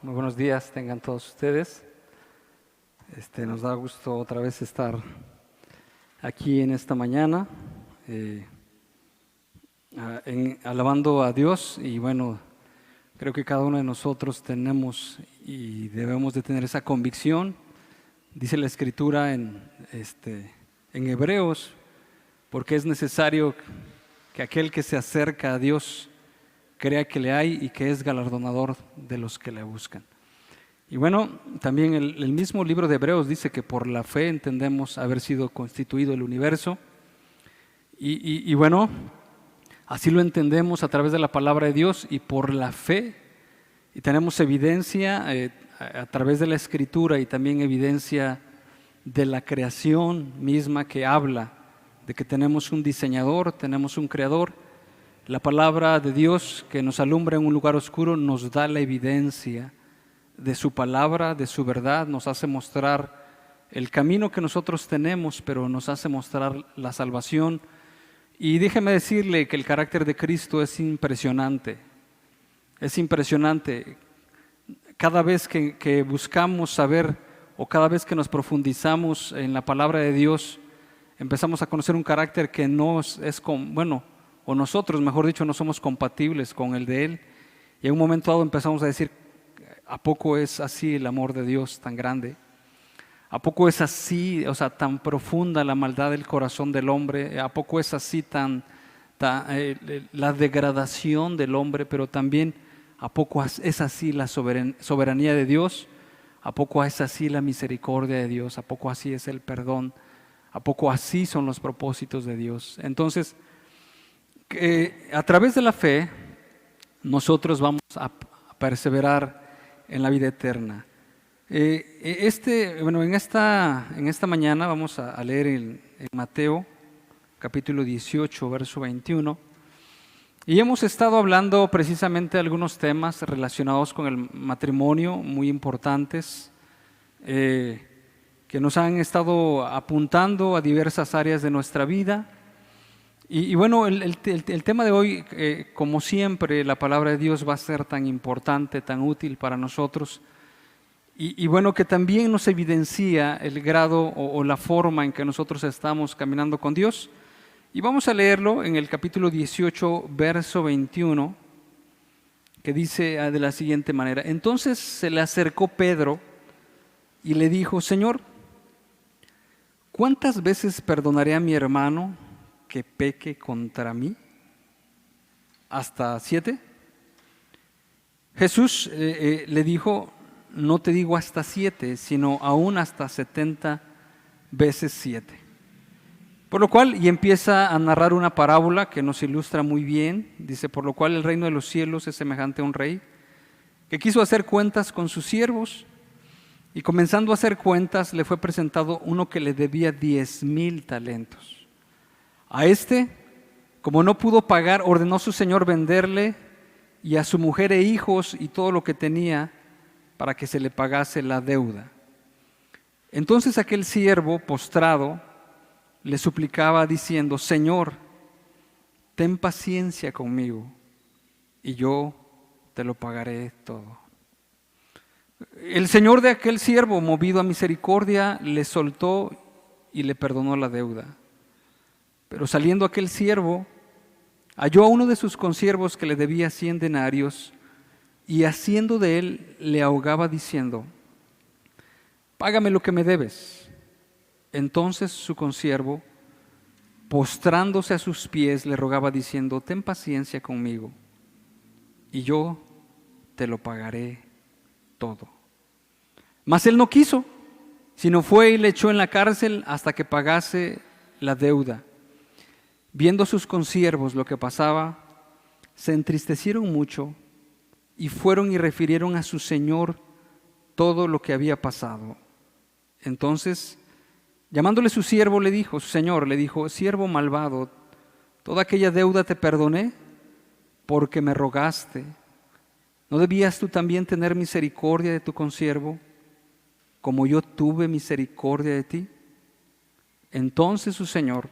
Muy buenos días tengan todos ustedes. Nos da gusto otra vez estar aquí en esta mañana, alabando a Dios. Y bueno, creo que cada uno de nosotros tenemos y debemos de tener esa convicción. Dice la Escritura en Hebreos, porque es necesario que aquel que se acerca a Dios crea que le hay y que es galardonador de los que le buscan. Y bueno, también el mismo libro de Hebreos dice que por la fe entendemos haber sido constituido el universo. Y bueno, así lo entendemos a través de la palabra de Dios y por la fe. Y tenemos evidencia a través de la Escritura y también evidencia de la creación misma que habla de que tenemos un diseñador, tenemos un creador. La palabra de Dios que nos alumbra en un lugar oscuro nos da la evidencia de su palabra, de su verdad, nos hace mostrar el camino que nosotros tenemos, pero nos hace mostrar la salvación. Y déjeme decirle que el carácter de Cristo es impresionante. Es impresionante. Cada vez que buscamos saber o cada vez que nos profundizamos en la palabra de Dios, empezamos a conocer un carácter que no es o nosotros, mejor dicho, no somos compatibles con el de Él. Y en un momento dado empezamos a decir, ¿a poco es así el amor de Dios tan grande? ¿A poco es así, tan profunda la maldad del corazón del hombre? ¿A poco es así la degradación del hombre? Pero también, ¿a poco es así la soberanía de Dios? ¿A poco es así la misericordia de Dios? ¿A poco así es el perdón? ¿A poco así son los propósitos de Dios? Entonces, a través de la fe, nosotros vamos a perseverar en la vida eterna. En esta mañana vamos a leer en Mateo, capítulo 18, verso 21. Y hemos estado hablando precisamente de algunos temas relacionados con el matrimonio, muy importantes, que nos han estado apuntando a diversas áreas de nuestra vida. Y bueno, el tema de hoy, como siempre, la palabra de Dios va a ser tan importante, tan útil para nosotros. Y bueno, que también nos evidencia el grado o la forma en que nosotros estamos caminando con Dios. Y vamos a leerlo en el capítulo 18, verso 21, que dice de la siguiente manera: Entonces se le acercó Pedro y le dijo: Señor, ¿cuántas veces perdonaré a mi hermano que peque contra mí? ¿Hasta 7? Jesús le dijo: no te digo hasta 7, sino aún hasta 70 veces 7. Por lo cual, y empieza a narrar una parábola que nos ilustra muy bien. Dice: por lo cual el reino de los cielos es semejante a un rey que quiso hacer cuentas con sus siervos, y comenzando a hacer cuentas le fue presentado uno que le debía 10,000 talentos. A como no pudo pagar, ordenó su señor venderle y a su mujer e hijos y todo lo que tenía para que se le pagase la deuda. Entonces aquel siervo, postrado, le suplicaba diciendo: Señor, ten paciencia conmigo y yo te lo pagaré todo. El señor de aquel siervo, movido a misericordia, le soltó y le perdonó la deuda. Pero saliendo aquel siervo, halló a uno de sus consiervos que le debía 100 denarios, y haciendo de él le ahogaba diciendo: págame lo que me debes. Entonces su consiervo, postrándose a sus pies, le rogaba diciendo: ten paciencia conmigo y yo te lo pagaré todo. Mas él no quiso, sino fue y le echó en la cárcel hasta que pagase la deuda. Viendo sus consiervos lo que pasaba, se entristecieron mucho y fueron y refirieron a su señor todo lo que había pasado. Entonces, llamándole su siervo, su señor le dijo: siervo malvado, toda aquella deuda te perdoné porque me rogaste. ¿No debías tú también tener misericordia de tu consiervo, como yo tuve misericordia de ti? Entonces su señor,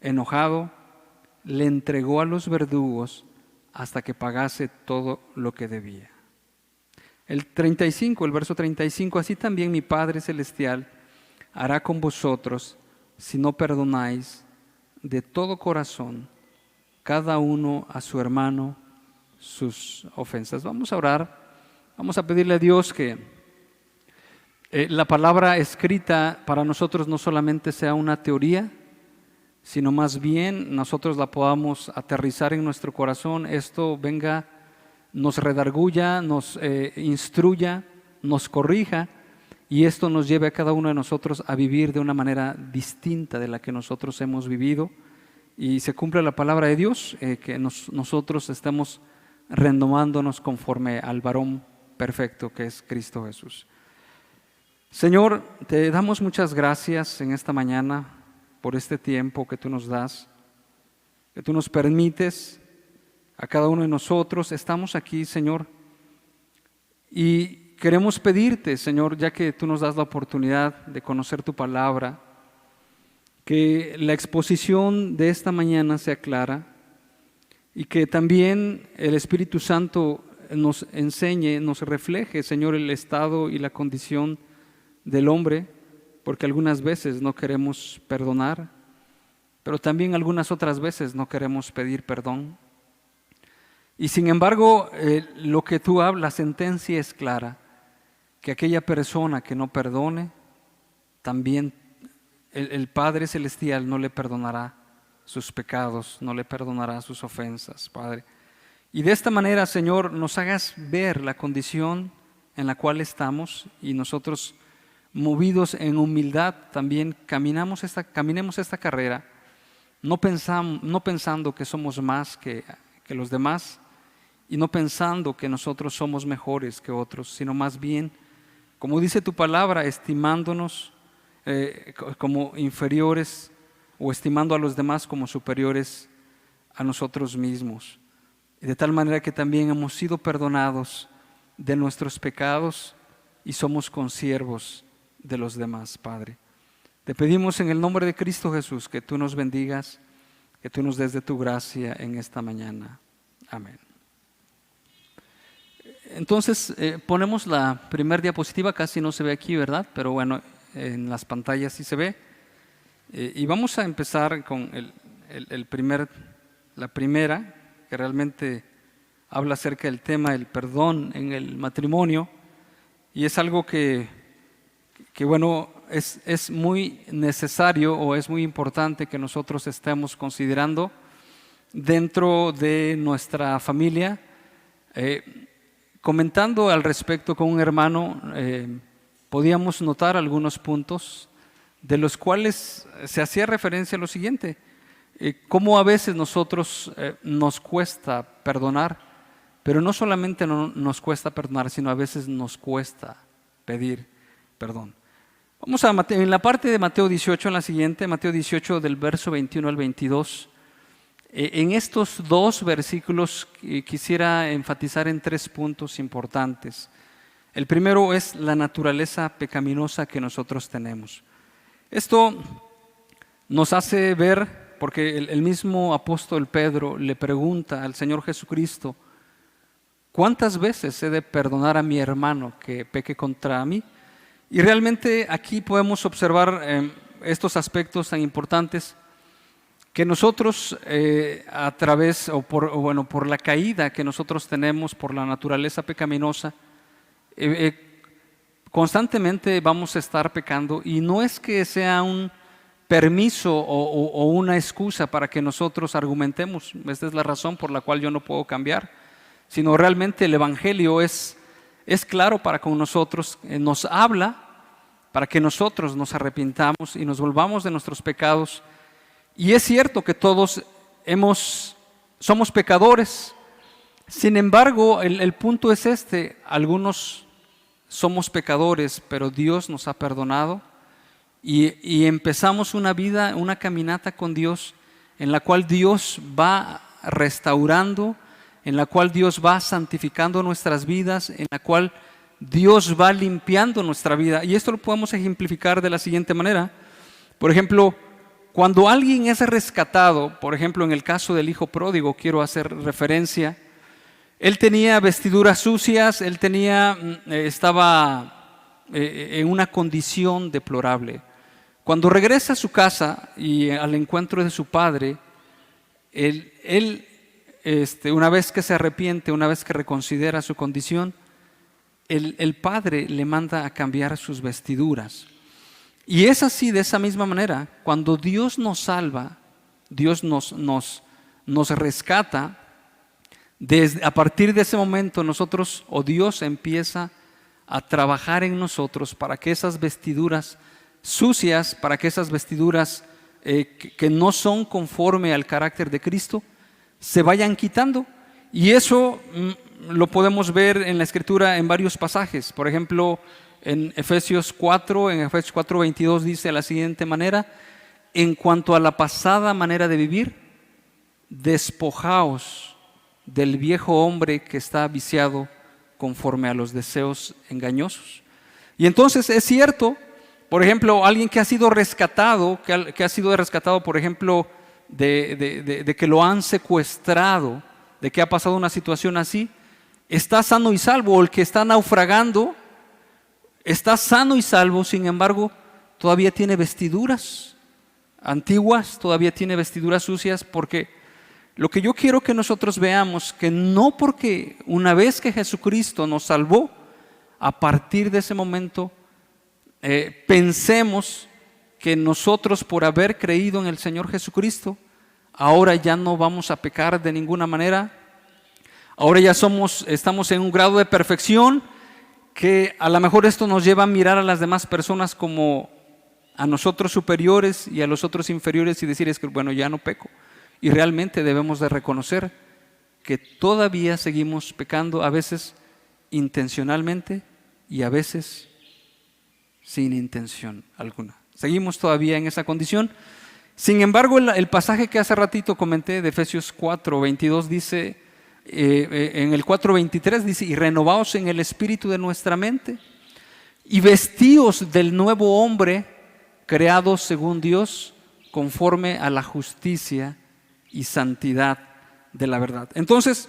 enojado, le entregó a los verdugos hasta que pagase todo lo que debía. El 35, el verso 35, así también mi Padre Celestial hará con vosotros si no perdonáis de todo corazón cada uno a su hermano sus ofensas. Vamos a orar, vamos a pedirle a Dios que la palabra escrita para nosotros no solamente sea una teoría, sino más bien nosotros la podamos aterrizar en nuestro corazón, esto venga, nos redarguya, nos instruya, nos corrija, y esto nos lleve a cada uno de nosotros a vivir de una manera distinta de la que nosotros hemos vivido, y se cumpla la palabra de Dios, que nosotros estemos renovándonos conforme al varón perfecto que es Cristo Jesús. Señor, te damos muchas gracias en esta mañana por este tiempo que tú nos das, que tú nos permites a cada uno de nosotros. Estamos aquí, Señor, y queremos pedirte, Señor, ya que tú nos das la oportunidad de conocer tu palabra, que la exposición de esta mañana sea clara y que también el Espíritu Santo nos enseñe, nos refleje, Señor, el estado y la condición del hombre, porque algunas veces no queremos perdonar, pero también algunas otras veces no queremos pedir perdón. Y sin embargo, lo que tú hablas, la sentencia es clara, que aquella persona que no perdone, también el Padre Celestial no le perdonará sus pecados, no le perdonará sus ofensas, Padre. Y de esta manera, Señor, nos hagas ver la condición en la cual estamos, y nosotros, movidos en humildad, también caminemos esta carrera, no pensando que somos más que los demás, y no pensando que nosotros somos mejores que otros, sino más bien, como dice tu palabra, estimándonos como inferiores, o estimando a los demás como superiores a nosotros mismos. Y de tal manera que también hemos sido perdonados de nuestros pecados y somos consiervos de los demás, Padre. Te pedimos en el nombre de Cristo Jesús que tú nos bendigas, que tú nos des de tu gracia en esta mañana. Amén. Entonces ponemos la primera diapositiva, casi no se ve aquí, ¿verdad? Pero bueno, en las pantallas sí se ve. Y vamos a empezar con la primera, que realmente habla acerca del tema del perdón en el matrimonio, y es algo que bueno, es muy necesario o es muy importante que nosotros estemos considerando dentro de nuestra familia. Comentando al respecto con un hermano, podíamos notar algunos puntos de los cuales se hacía referencia a lo siguiente: cómo a veces nosotros nos cuesta perdonar, pero no solamente nos cuesta perdonar, sino a veces nos cuesta pedir perdón. Vamos a Mateo, en la parte de Mateo 18, en la siguiente, Mateo 18 del verso 21 al 22. En estos dos versículos quisiera enfatizar en 3 puntos importantes. El primero es la naturaleza pecaminosa que nosotros tenemos. Esto nos hace ver, porque el mismo apóstol Pedro le pregunta al Señor Jesucristo: ¿cuántas veces he de perdonar a mi hermano que peque contra mí? Y realmente aquí podemos observar estos aspectos tan importantes, que nosotros a través por la caída que nosotros tenemos, por la naturaleza pecaminosa, constantemente vamos a estar pecando, y no es que sea un permiso o una excusa para que nosotros argumentemos, esta es la razón por la cual yo no puedo cambiar, sino realmente el Evangelio es claro para con nosotros, nos habla para que nosotros nos arrepintamos y nos volvamos de nuestros pecados. Y es cierto que todos somos pecadores. Sin embargo, el punto es algunos somos pecadores, pero Dios nos ha perdonado, y empezamos una vida, una caminata con Dios, en la cual Dios va restaurando, en la cual Dios va santificando nuestras vidas, en la cual Dios va limpiando nuestra vida. Y esto lo podemos ejemplificar de la siguiente manera. Por ejemplo, cuando alguien es rescatado, por ejemplo en el caso del hijo pródigo, quiero hacer referencia, Él tenía vestiduras sucias, estaba en una condición deplorable. Cuando regresa a su casa y al encuentro de su padre, una vez que se arrepiente, una vez que reconsidera su condición, el padre le manda a cambiar sus vestiduras. Y es así, de esa misma manera, cuando Dios nos salva, Dios nos rescata, a partir de ese momento nosotros, o Dios empieza a trabajar en nosotros para que esas vestiduras sucias, para que esas vestiduras que no son conforme al carácter de Cristo, se vayan quitando. Y eso lo podemos ver en la Escritura en varios pasajes. Por ejemplo, en Efesios 4:22 dice de la siguiente manera: en cuanto a la pasada manera de vivir, despojaos del viejo hombre que está viciado conforme a los deseos engañosos. Y entonces es cierto, por ejemplo, alguien que ha sido rescatado, por ejemplo, de que lo han secuestrado, de que ha pasado una situación así, está sano y salvo. O el que está naufragando está sano y salvo, sin embargo, todavía tiene vestiduras antiguas, todavía tiene vestiduras sucias, porque lo que yo quiero que nosotros veamos, que no porque una vez que Jesucristo nos salvó, a partir de ese momento pensemos que nosotros, por haber creído en el Señor Jesucristo, ahora ya no vamos a pecar de ninguna manera. Ahora ya estamos en un grado de perfección que a lo mejor esto nos lleva a mirar a las demás personas como a nosotros superiores y a los otros inferiores y decir, es que bueno, ya no peco. Y realmente debemos de reconocer que todavía seguimos pecando, a veces intencionalmente y a veces sin intención alguna. Seguimos todavía en esa condición. Sin embargo, el pasaje que hace ratito comenté de Efesios 4:22 dice, en el 4:23 dice: y renovaos en el espíritu de nuestra mente y vestíos del nuevo hombre creado según Dios, conforme a la justicia y santidad de la verdad. Entonces,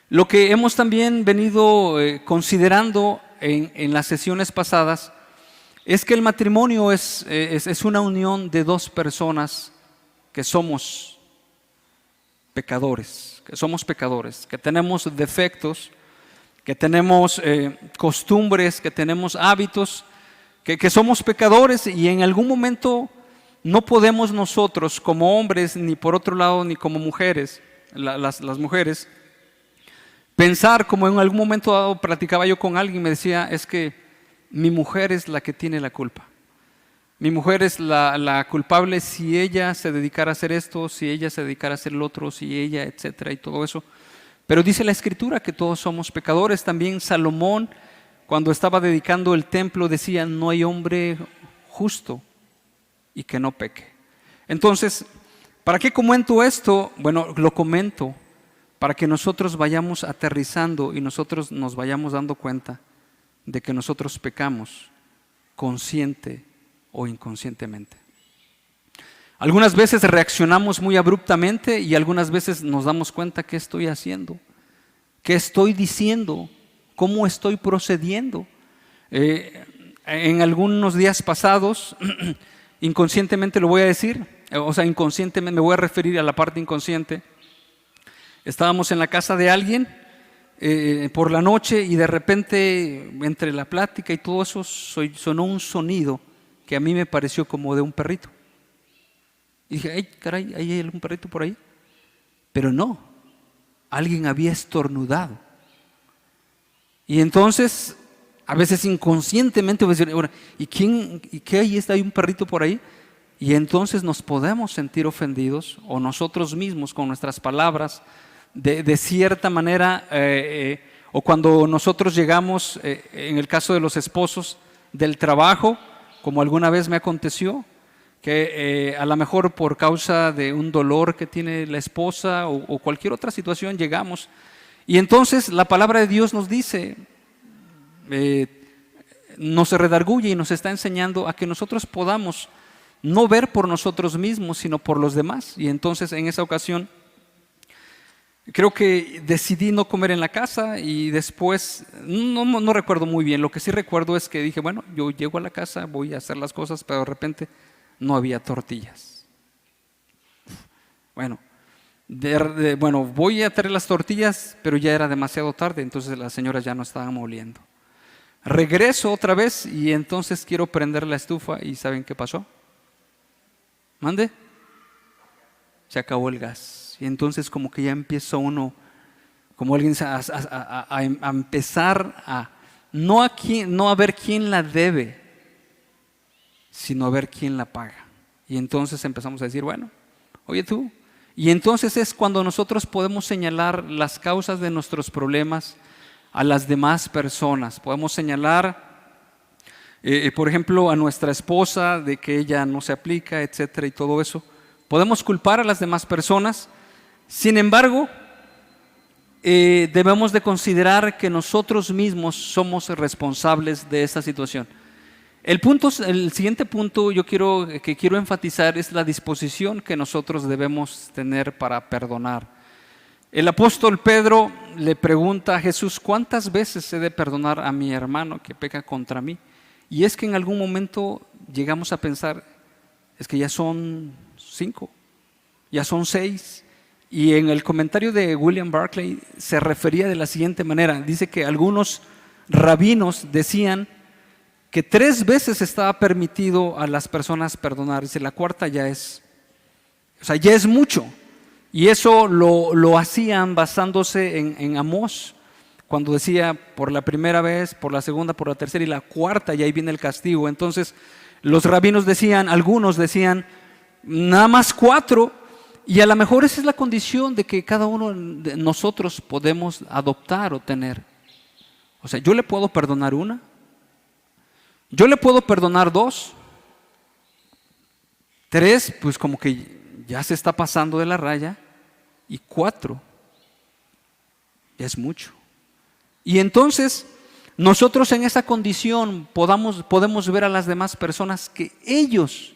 lo que hemos también venido considerando en las sesiones pasadas es que el matrimonio es una unión de dos personas que somos pecadores, que tenemos defectos, que tenemos costumbres, que tenemos hábitos, que somos pecadores, y en algún momento no podemos nosotros como hombres, ni por otro lado, ni como mujeres, las mujeres, pensar como en algún momento dado platicaba yo con alguien, me decía, es que mi mujer es la que tiene la culpa. Mi mujer es la culpable si ella se dedicara a hacer esto, si ella se dedicara a hacer lo otro, si ella, etcétera, y todo eso. Pero dice la Escritura que todos somos pecadores. También Salomón, cuando estaba dedicando el templo, decía, no hay hombre justo y que no peque. Entonces, ¿para qué comento esto? Bueno, lo comento para que nosotros vayamos aterrizando y nosotros nos vayamos dando cuenta de que nosotros pecamos consciente o inconscientemente. Algunas veces reaccionamos muy abruptamente y algunas veces nos damos cuenta qué estoy haciendo, qué estoy diciendo, cómo estoy procediendo. En algunos días pasados, inconscientemente lo voy a decir, inconscientemente me voy a referir a la parte inconsciente. Estábamos en la casa de alguien por la noche y de repente, entre la plática y todo eso, sonó un sonido que a mí me pareció como de un perrito. Y dije, ¡ay, caray! ¿Hay algún perrito por ahí? Pero no, alguien había estornudado. Y entonces, a veces inconscientemente voy a decir, ahora, ¿y qué hay? ¿Hay un perrito por ahí? Y entonces nos podemos sentir ofendidos, o nosotros mismos con nuestras palabras, de cierta manera, o cuando nosotros llegamos, en el caso de los esposos, del trabajo, como alguna vez me aconteció, que a lo mejor por causa de un dolor que tiene la esposa o cualquier otra situación llegamos, y entonces la palabra de Dios nos dice, nos redarguye y nos está enseñando a que nosotros podamos no ver por nosotros mismos, sino por los demás. Y entonces en esa ocasión creo que decidí no comer en la casa y después, no recuerdo muy bien. Lo que sí recuerdo es que dije, bueno, yo llego a la casa, voy a hacer las cosas, pero de repente no había tortillas. Bueno, bueno, voy a traer las tortillas, pero ya era demasiado tarde, entonces las señoras ya no estaban moliendo. Regreso otra vez y entonces quiero prender la estufa y ¿saben qué pasó? ¿Mande? Se acabó el gas. Y entonces como que ya empieza uno, como alguien dice, a empezar a no a ver quién la debe, sino a ver quién la paga. Y entonces empezamos a decir, bueno, oye tú. Y entonces es cuando nosotros podemos señalar las causas de nuestros problemas a las demás personas. Podemos señalar, por ejemplo, a nuestra esposa de que ella no se aplica, etcétera, y todo eso. Podemos culpar a las demás personas. Sin embargo, debemos de considerar que nosotros mismos somos responsables de esta situación. El siguiente punto que quiero enfatizar es la disposición que nosotros debemos tener para perdonar. El apóstol Pedro le pregunta a Jesús, ¿cuántas veces he de perdonar a mi hermano que peca contra mí? Y es que en algún momento llegamos a pensar, es que ya son 5, ya son 6. Y en el comentario de William Barclay se refería de la siguiente manera. Dice que algunos rabinos decían que 3 veces estaba permitido a las personas perdonar. Dice, la cuarta ya es mucho. Y eso lo hacían basándose en Amós, cuando decía por la primera vez, por la segunda, por la tercera y la cuarta, y ahí viene el castigo. Entonces los rabinos algunos decían, nada más 4, y a lo mejor esa es la condición de que cada uno de nosotros podemos adoptar o tener. O sea, yo le puedo perdonar 1, yo le puedo perdonar 2, 3, pues como que ya se está pasando de la raya, y 4, ya es mucho. Y entonces nosotros en esa condición podemos ver a las demás personas que ellos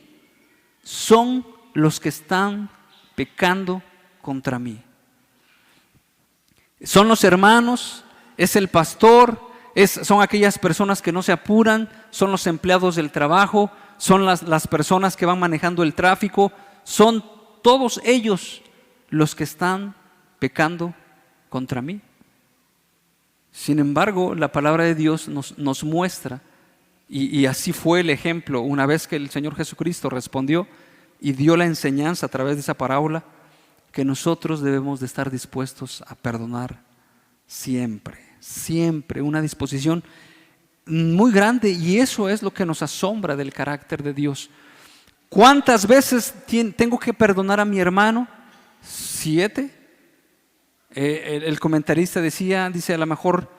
son los que están pecando contra mí. Son los hermanos, es el pastor, son aquellas personas que no se apuran, son los empleados del trabajo, son las personas que van manejando el tráfico, son todos ellos los que están pecando contra mí. Sin embargo, la palabra de Dios nos muestra, y así fue el ejemplo, una vez que el Señor Jesucristo respondió y dio la enseñanza a través de esa parábola, que nosotros debemos de estar dispuestos a perdonar siempre, siempre, una disposición muy grande, y eso es lo que nos asombra del carácter de Dios. ¿Cuántas veces tengo que perdonar a mi hermano? 7. El comentarista dice a lo mejor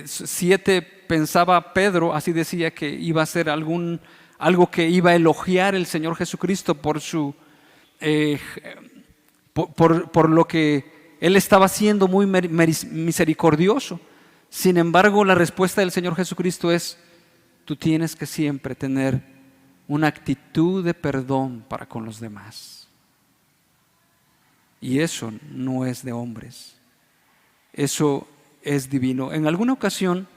7 pensaba Pedro, así decía que iba a ser algo que iba a elogiar el Señor Jesucristo por lo que Él estaba haciendo muy misericordioso. Sin embargo, la respuesta del Señor Jesucristo es, tú tienes que siempre tener una actitud de perdón para con los demás. Y eso no es de hombres, eso es divino. En alguna ocasión,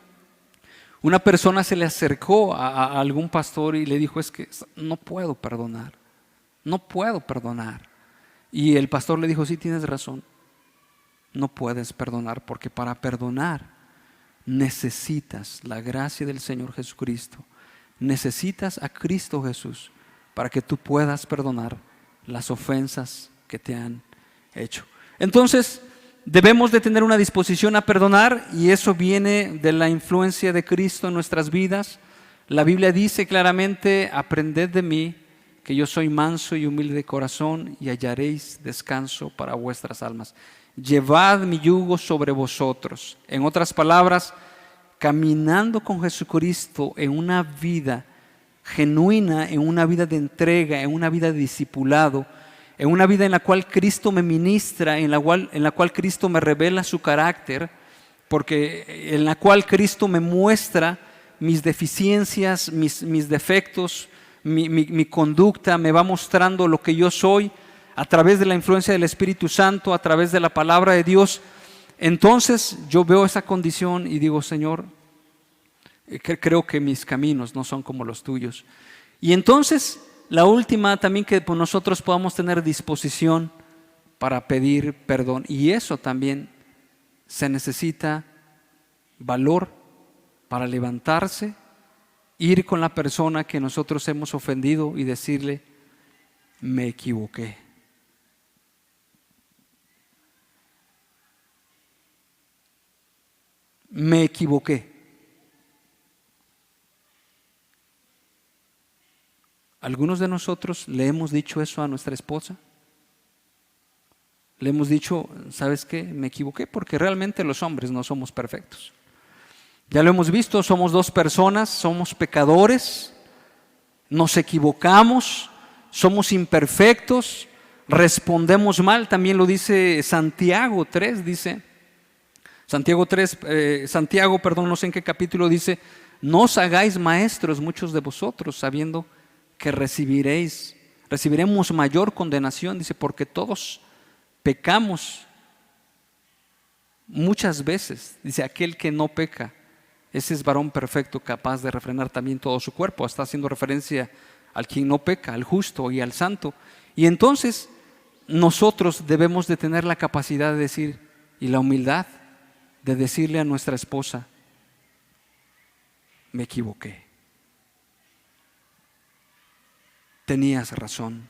una persona se le acercó a algún pastor y le dijo, es que no puedo perdonar. Y el pastor le dijo, sí, tienes razón, no puedes perdonar, porque para perdonar necesitas la gracia del Señor Jesucristo. Necesitas a Cristo Jesús para que tú puedas perdonar las ofensas que te han hecho. Entonces, debemos de tener una disposición a perdonar, y eso viene de la influencia de Cristo en nuestras vidas. La Biblia dice claramente, aprended de mí, que yo soy manso y humilde de corazón, y hallaréis descanso para vuestras almas. Llevad mi yugo sobre vosotros. En otras palabras, caminando con Jesucristo en una vida genuina, en una vida de entrega, en una vida de discipulado, en una vida en la cual Cristo me ministra, en la cual Cristo me revela su carácter, porque en la cual Cristo me muestra mis deficiencias, mis defectos, mi conducta, me va mostrando lo que yo soy. a través de la influencia del Espíritu Santo, a través de la palabra de Dios, entonces yo veo esa condición y digo, Señor, creo que mis caminos no son como los tuyos. Y entonces la última también, que nosotros podamos tener disposición para pedir perdón. Y eso también se necesita valor para levantarse, ir con la persona que nosotros hemos ofendido y decirle, me equivoqué. Me equivoqué. ¿Algunos de nosotros le hemos dicho eso a nuestra esposa? Le hemos dicho, ¿sabes qué? Me equivoqué, porque realmente los hombres no somos perfectos. Ya lo hemos visto, somos dos personas, somos pecadores, nos equivocamos, somos imperfectos, respondemos mal. También lo dice Santiago 3, dice, Santiago, no sé en qué capítulo, dice, no os hagáis maestros muchos de vosotros, sabiendo que recibiremos mayor condenación, dice, porque todos pecamos muchas veces. Dice, aquel que no peca, ese es varón perfecto, capaz de refrenar también todo su cuerpo. Está haciendo referencia al quien no peca, al justo y al santo. Y entonces nosotros debemos de tener la capacidad de decir, y la humildad de decirle a nuestra esposa, me equivoqué, tenías razón.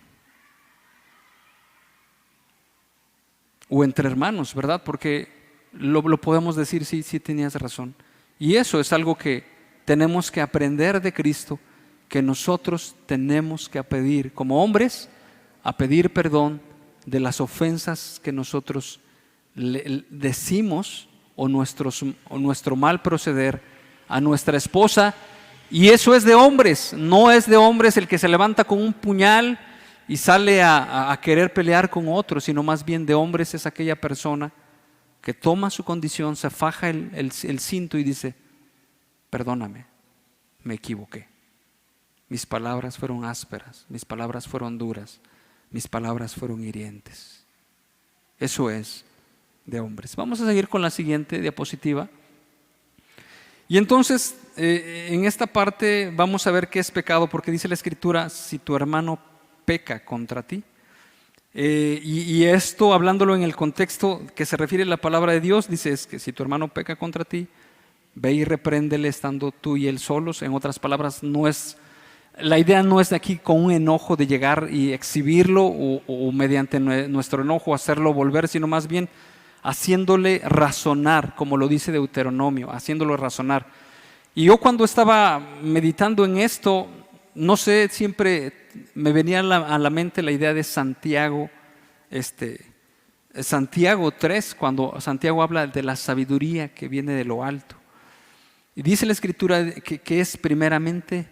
O entre hermanos, ¿verdad? Porque lo podemos decir, sí, tenías razón. Y eso es algo que tenemos que aprender de Cristo, que nosotros tenemos que pedir como hombres, a pedir perdón de las ofensas que nosotros le decimos o nuestro mal proceder a nuestra esposa. Y eso es de hombres, no es de hombres el que se levanta con un puñal y sale a querer pelear con otros, sino más bien de hombres es aquella persona que toma su condición, se faja el cinto y dice, perdóname, me equivoqué. Mis palabras fueron ásperas, mis palabras fueron duras, mis palabras fueron hirientes. Eso es de hombres. Vamos a seguir con la siguiente diapositiva. Y entonces, en esta parte vamos a ver qué es pecado, porque dice la Escritura, si tu hermano peca contra ti. Y esto, hablándolo en el contexto que se refiere a la palabra de Dios, dice es que si tu hermano peca contra ti, ve y repréndele estando tú y él solos. En otras palabras, la idea no es de aquí con un enojo de llegar y exhibirlo o mediante nuestro enojo hacerlo volver, sino más bien haciéndole razonar, como lo dice Deuteronomio, haciéndolo razonar. Y yo cuando estaba meditando en esto, no sé, siempre me venía a la mente la idea de Santiago 3, cuando Santiago habla de la sabiduría que viene de lo alto. Y dice la Escritura que es primeramente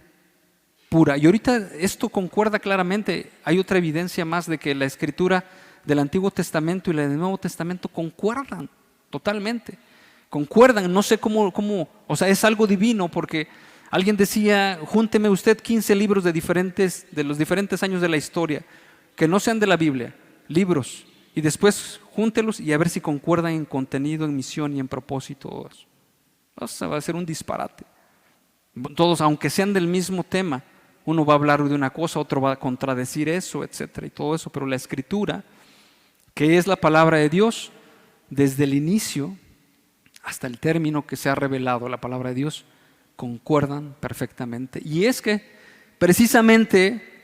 pura. Y ahorita esto concuerda claramente. Hay otra evidencia más de que la Escritura del Antiguo Testamento y la del Nuevo Testamento concuerdan totalmente. Concuerdan, no sé cómo, o sea, es algo divino, porque alguien decía, júnteme usted 15 libros de los diferentes años de la historia, que no sean de la Biblia, libros, y después júntelos y a ver si concuerdan en contenido, en misión y en propósito. O sea, va a ser un disparate. Todos, aunque sean del mismo tema, uno va a hablar de una cosa, otro va a contradecir eso, etcétera, y todo eso, pero la Escritura, que es la palabra de Dios, desde el inicio hasta el término que se ha revelado, la palabra de Dios, concuerdan perfectamente. Y es que precisamente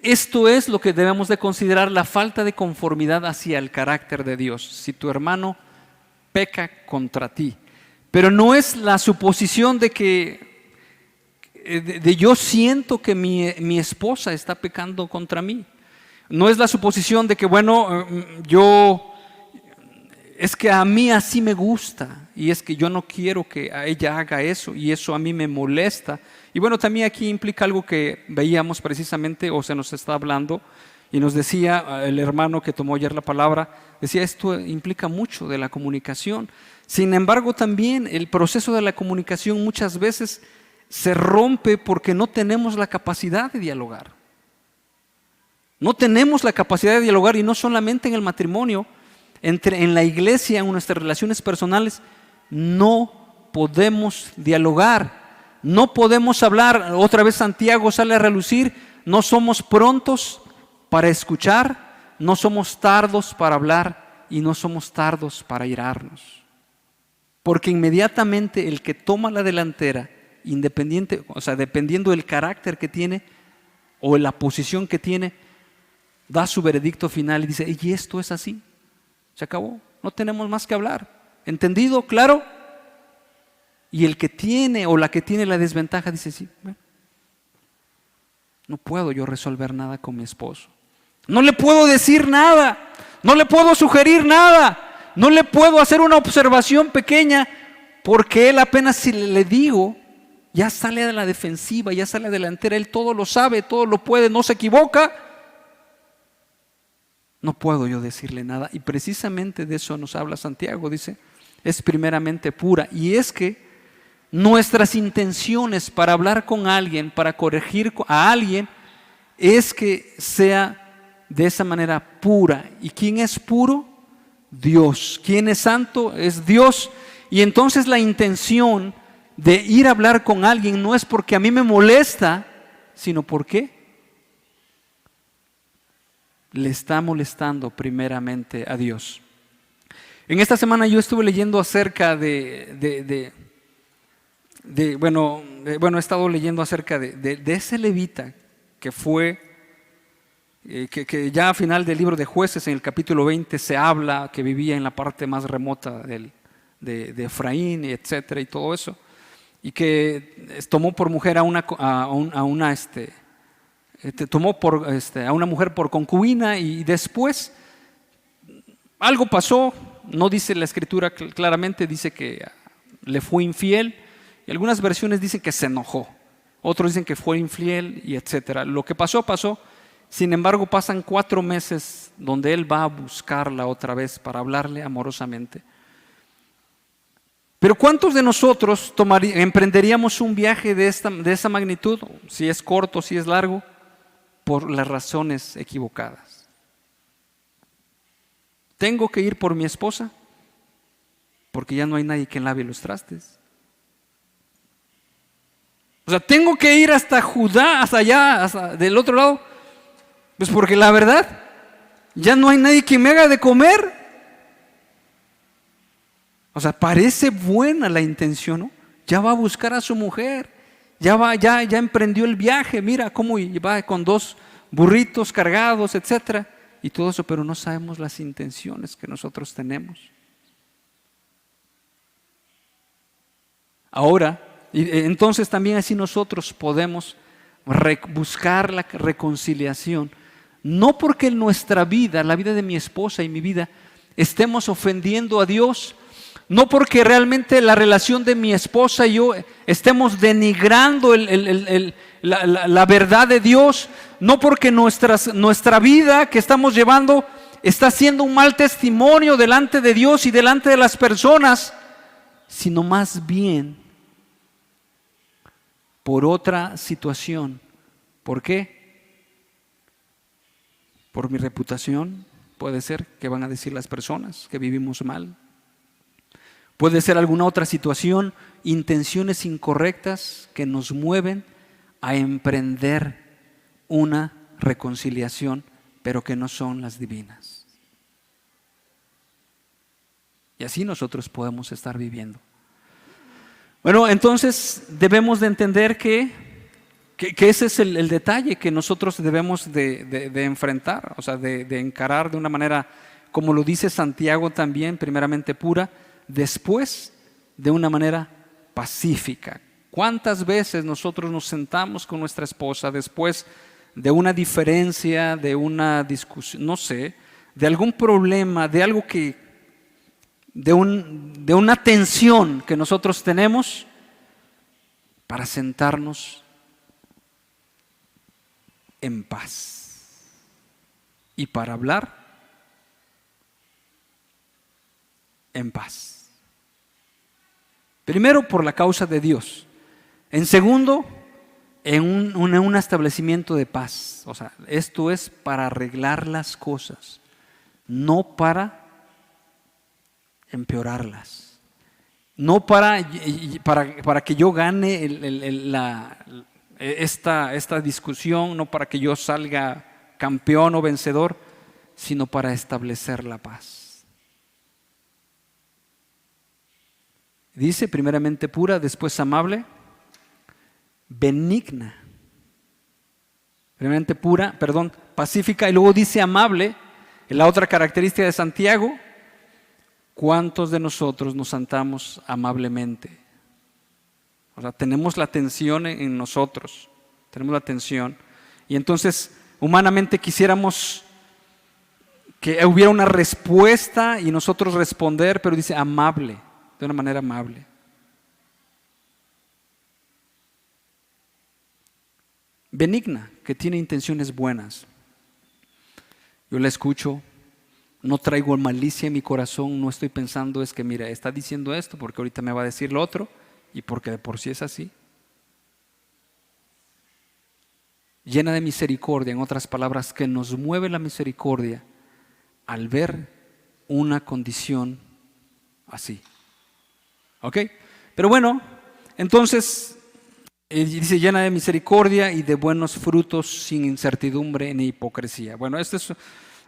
esto es lo que debemos de considerar la falta de conformidad hacia el carácter de Dios. Si tu hermano peca contra ti, pero no es la suposición de que yo siento que mi esposa está pecando contra mí. No es la suposición de que, bueno, es que a mí así me gusta y es que yo no quiero que a ella haga eso y eso a mí me molesta. Y bueno, también aquí implica algo que veíamos precisamente o se nos está hablando y nos decía el hermano que tomó ayer la palabra, decía esto implica mucho de la comunicación. Sin embargo, también el proceso de la comunicación muchas veces se rompe porque no tenemos la capacidad de dialogar. No tenemos la capacidad de dialogar, y no solamente en el matrimonio, en la iglesia, en nuestras relaciones personales, no podemos dialogar, no podemos hablar. Otra vez Santiago sale a relucir: no somos prontos para escuchar, no somos tardos para hablar y no somos tardos para irarnos. Porque inmediatamente el que toma la delantera, dependiendo del carácter que tiene o la posición que tiene, da su veredicto final y dice: y esto es así, se acabó, no tenemos más que hablar. ¿Entendido? ¿Claro? Y el que tiene o la que tiene la desventaja dice: sí, bueno, no puedo yo resolver nada con mi esposo, no le puedo decir nada, no le puedo sugerir nada, no le puedo hacer una observación pequeña, porque él apenas si le digo, ya sale de la defensiva, ya sale delantera. Él todo lo sabe, todo lo puede, no se equivoca. No puedo yo decirle nada. Y precisamente de eso nos habla Santiago. Dice: es primeramente pura. Y es que nuestras intenciones para hablar con alguien, para corregir a alguien, es que sea de esa manera pura. ¿Y quién es puro? Dios. ¿Quién es santo? Es Dios. Y entonces la intención de ir a hablar con alguien no es porque a mí me molesta, sino porque le está molestando primeramente a Dios. En esta semana yo estuve leyendo acerca he estado leyendo acerca de ese levita que fue, que ya al final del libro de Jueces, en el capítulo 20, se habla que vivía en la parte más remota de Efraín, etcétera, y todo eso, y que tomó por mujer a una mujer por concubina, y después algo pasó. No dice la escritura claramente, dice que le fue infiel, y algunas versiones dicen que se enojó, otros dicen que fue infiel, y etcétera. Lo que pasó, pasó. Sin embargo, pasan 4 meses donde él va a buscarla otra vez para hablarle amorosamente. Pero ¿cuántos de nosotros emprenderíamos un viaje de esa magnitud, si es corto, si es largo, por las razones equivocadas? Tengo que ir por mi esposa porque ya no hay nadie que lave los trastes. O sea, tengo que ir hasta Judá, hasta allá, hasta del otro lado, pues porque la verdad, ya no hay nadie que me haga de comer. O sea, parece buena la intención, ¿no? Ya va a buscar a su mujer, ya emprendió el viaje, mira cómo va con 2 burritos cargados, etcétera, y todo eso, pero no sabemos las intenciones que nosotros tenemos. Ahora, entonces también así nosotros podemos buscar la reconciliación, no porque en nuestra vida, la vida de mi esposa y mi vida, estemos ofendiendo a Dios, no porque realmente la relación de mi esposa y yo estemos denigrando la verdad de Dios, no porque nuestra vida que estamos llevando está siendo un mal testimonio delante de Dios y delante de las personas, sino más bien por otra situación. ¿Por qué? Por mi reputación. Puede ser que van a decir las personas que vivimos mal. Puede ser alguna otra situación, intenciones incorrectas que nos mueven a emprender una reconciliación, pero que no son las divinas. Y así nosotros podemos estar viviendo. Bueno, entonces debemos de entender que ese es el detalle que nosotros debemos de enfrentar, o sea, de encarar de una manera, como lo dice Santiago también, primeramente pura, después de una manera pacífica. ¿Cuántas veces nosotros nos sentamos con nuestra esposa después de una diferencia, de una discusión, no sé, de algún problema, de algo de una tensión que nosotros tenemos, para sentarnos en paz y para hablar en paz? Primero, por la causa de Dios. En segundo, en un establecimiento de paz. O sea, esto es para arreglar las cosas, no para empeorarlas. No para que yo gane esta discusión, no para que yo salga campeón o vencedor, sino para establecer la paz. Dice primeramente pura, después amable, benigna. Primeramente pura, pacífica, y luego dice amable. La otra característica de Santiago: ¿cuántos de nosotros nos sentamos amablemente? O sea, tenemos la atención en nosotros, tenemos la atención, y entonces humanamente quisiéramos que hubiera una respuesta y nosotros responder, pero dice amable, de una manera amable. Benigna, que tiene intenciones buenas. Yo la escucho, no traigo malicia en mi corazón, no estoy pensando es que mira, está diciendo esto porque ahorita me va a decir lo otro y porque de por sí es así. Llena de misericordia, en otras palabras, que nos mueve la misericordia al ver una condición así. ¿Ok? Pero bueno, entonces dice llena de misericordia y de buenos frutos, sin incertidumbre ni hipocresía. Bueno, este es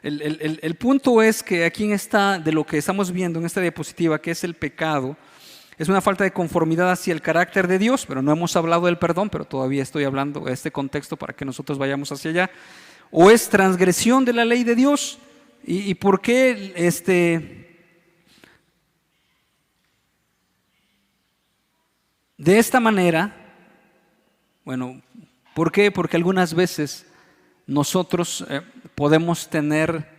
el punto, es que aquí de lo que estamos viendo en esta diapositiva, que es el pecado, es una falta de conformidad hacia el carácter de Dios, pero no hemos hablado del perdón, pero todavía estoy hablando de este contexto para que nosotros vayamos hacia allá. O es transgresión de la ley de Dios. ¿Y por qué de esta manera? Bueno, ¿por qué? Porque algunas veces nosotros podemos tener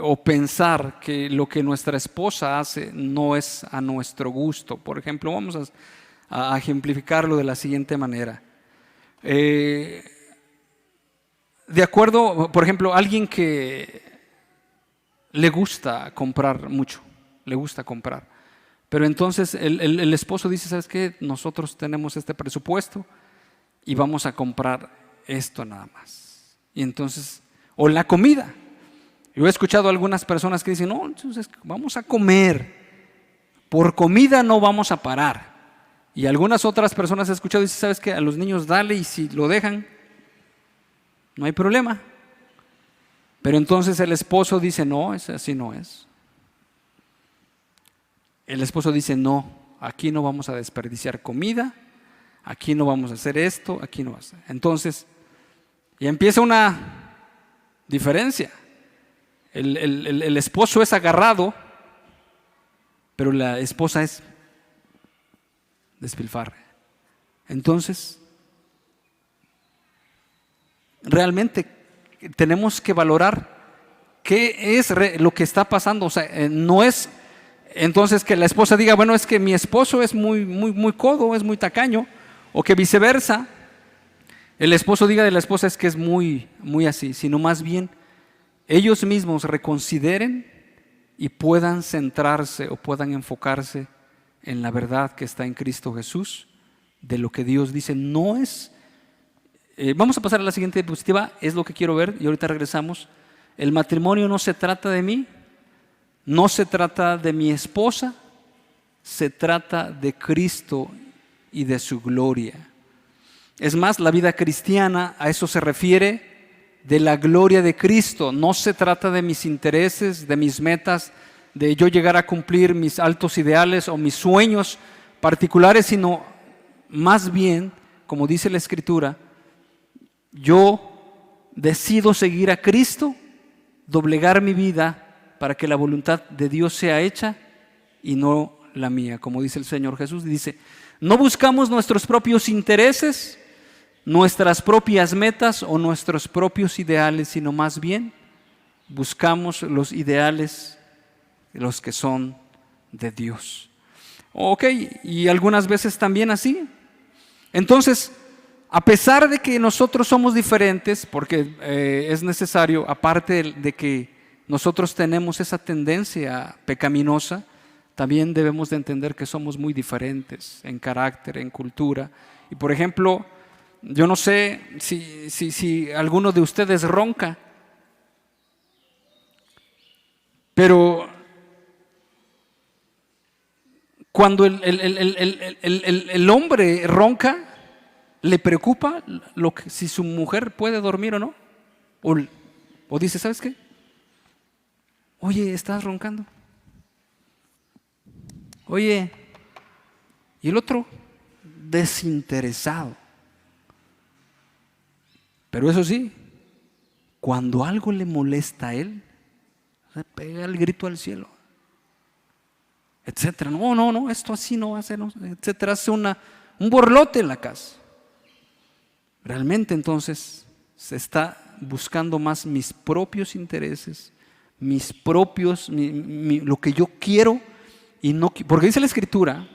o pensar que lo que nuestra esposa hace no es a nuestro gusto. Por ejemplo, vamos a ejemplificarlo de la siguiente manera. De acuerdo, por ejemplo, alguien que le gusta comprar mucho, le gusta comprar, pero entonces el esposo dice, ¿sabes qué? Nosotros tenemos este presupuesto y vamos a comprar esto nada más. Y entonces, o la comida. Yo he escuchado a algunas personas que dicen, no, entonces vamos a comer, por comida no vamos a parar. Y algunas otras personas he escuchado y dicen, ¿sabes qué? A los niños dale y si lo dejan, no hay problema. Pero entonces el esposo dice, no, así no es. El esposo dice, no, aquí no vamos a desperdiciar comida, aquí no vamos a hacer esto, aquí no va a hacer. Entonces, y empieza una diferencia. El esposo es agarrado, pero la esposa es despilfarre. Entonces, realmente tenemos que valorar qué es lo que está pasando. O sea, no es entonces que la esposa diga, bueno, es que mi esposo es muy codo, es muy tacaño, o que viceversa, el esposo diga de la esposa es que es muy así, sino más bien ellos mismos reconsideren y puedan centrarse o puedan enfocarse en la verdad que está en Cristo Jesús, de lo que Dios dice. No es, vamos a pasar a la siguiente diapositiva, es lo que quiero ver y ahorita regresamos. El matrimonio no se trata de mí, no se trata de mi esposa, se trata de Cristo y de su gloria. Es más, la vida cristiana a eso se refiere, de la gloria de Cristo. No se trata de mis intereses, de mis metas, de yo llegar a cumplir mis altos ideales o mis sueños particulares, sino más bien, como dice la Escritura, yo decido seguir a Cristo, doblegar mi vida para que la voluntad de Dios sea hecha y no la mía. Como dice el Señor Jesús, dice, no buscamos nuestros propios intereses, nuestras propias metas o nuestros propios ideales, sino más bien buscamos los ideales, los que son de Dios. Ok, y algunas veces también así. Entonces, a pesar de que nosotros somos diferentes, porque es necesario, aparte de que nosotros tenemos esa tendencia pecaminosa, también debemos de entender que somos muy diferentes en carácter, en cultura. Y por ejemplo, Yo no sé si alguno de ustedes ronca, pero cuando el hombre ronca, le preocupa si su mujer puede dormir o no. O dice, ¿sabes qué? Oye, estás roncando. Oye, y el otro desinteresado. Pero eso sí, cuando algo le molesta a él, se pega el grito al cielo, etcétera. No, esto así no va a ser, no, etcétera. Hace un borlote en la casa. Realmente entonces se está buscando más mis propios intereses, mis propios, lo que yo quiero y no, porque dice la Escritura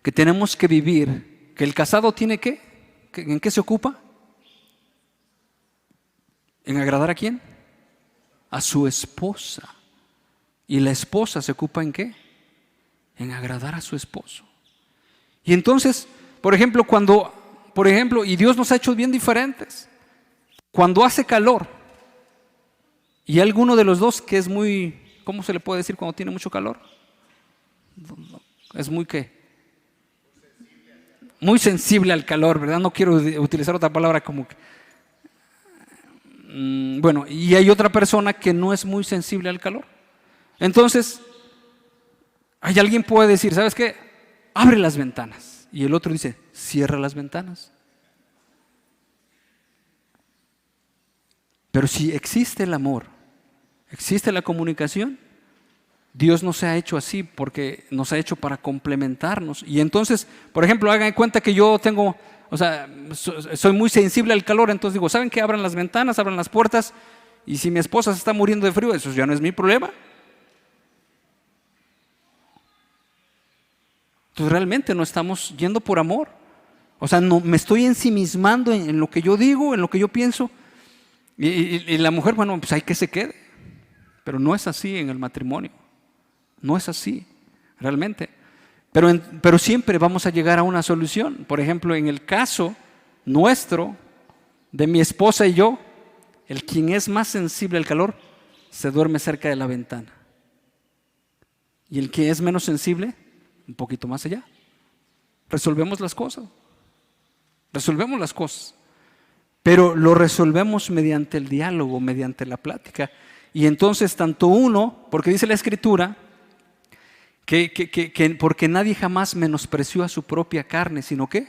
que tenemos que vivir, que el casado tiene ¿en qué se ocupa? ¿En agradar a quién? A su esposa. Y la esposa se ocupa ¿en qué? En agradar a su esposo. Y entonces, por ejemplo, y Dios nos ha hecho bien diferentes. Cuando hace calor y alguno de los dos que es muy, ¿cómo se le puede decir cuando tiene mucho calor? Es muy muy sensible al calor, ¿verdad? No quiero utilizar otra palabra como que, bueno, y hay otra persona que no es muy sensible al calor. Entonces, hay alguien puede decir, ¿sabes qué? Abre las ventanas. Y el otro dice, cierra las ventanas. Pero si existe el amor, existe la comunicación, Dios nos ha hecho así porque nos ha hecho para complementarnos. Y entonces, por ejemplo, hagan cuenta que yo tengo, soy muy sensible al calor, entonces digo, ¿saben qué? Abran las ventanas, abran las puertas, y si mi esposa se está muriendo de frío, eso ya no es mi problema. Entonces realmente no estamos yendo por amor. No me estoy ensimismando en lo que yo digo, en lo que yo pienso. Y la mujer, bueno, pues hay que se quede. Pero no es así en el matrimonio. No es así, realmente. Pero siempre vamos a llegar a una solución. Por ejemplo, en el caso nuestro, de mi esposa y yo, el quien es más sensible al calor, se duerme cerca de la ventana. Y el que es menos sensible, un poquito más allá. Resolvemos las cosas. Pero lo resolvemos mediante el diálogo, mediante la plática. Y entonces tanto uno, porque dice la Escritura, que porque nadie jamás menospreció a su propia carne, sino que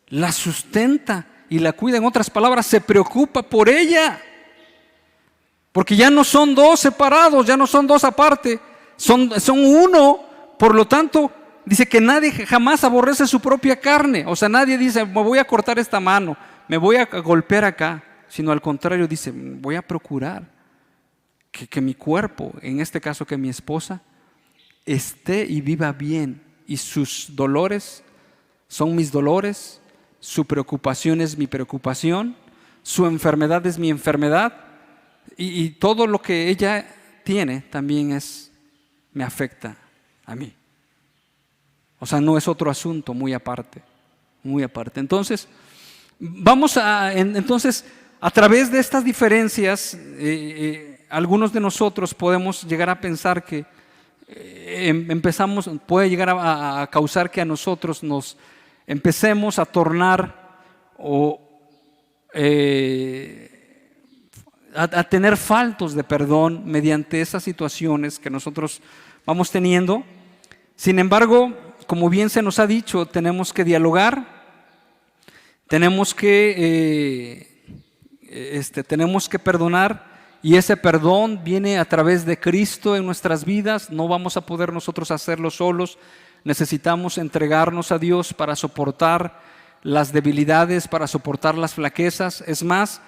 la sustenta y la cuida. En otras palabras, se preocupa por ella. Porque ya no son dos separados, ya no son dos aparte, son uno. Por lo tanto, dice que nadie jamás aborrece su propia carne. Nadie dice, me voy a cortar esta mano, me voy a golpear acá. Sino al contrario, dice, voy a procurar que mi cuerpo, en este caso que mi esposa, esté y viva bien. Y sus dolores son mis dolores, su preocupación es mi preocupación, su enfermedad es mi enfermedad. Y todo lo que ella tiene también me afecta a mí. No es otro asunto muy aparte. Entonces, a través de estas diferencias, algunos de nosotros podemos llegar a pensar que puede llegar a causar que a nosotros nos empecemos a tornar a tener faltos de perdón mediante esas situaciones que nosotros vamos teniendo. Sin embargo, como bien se nos ha dicho, tenemos que dialogar, tenemos que perdonar, y ese perdón viene a través de Cristo en nuestras vidas. No vamos a poder nosotros hacerlo solos. Necesitamos entregarnos a Dios para soportar las debilidades, para soportar las flaquezas. Es más,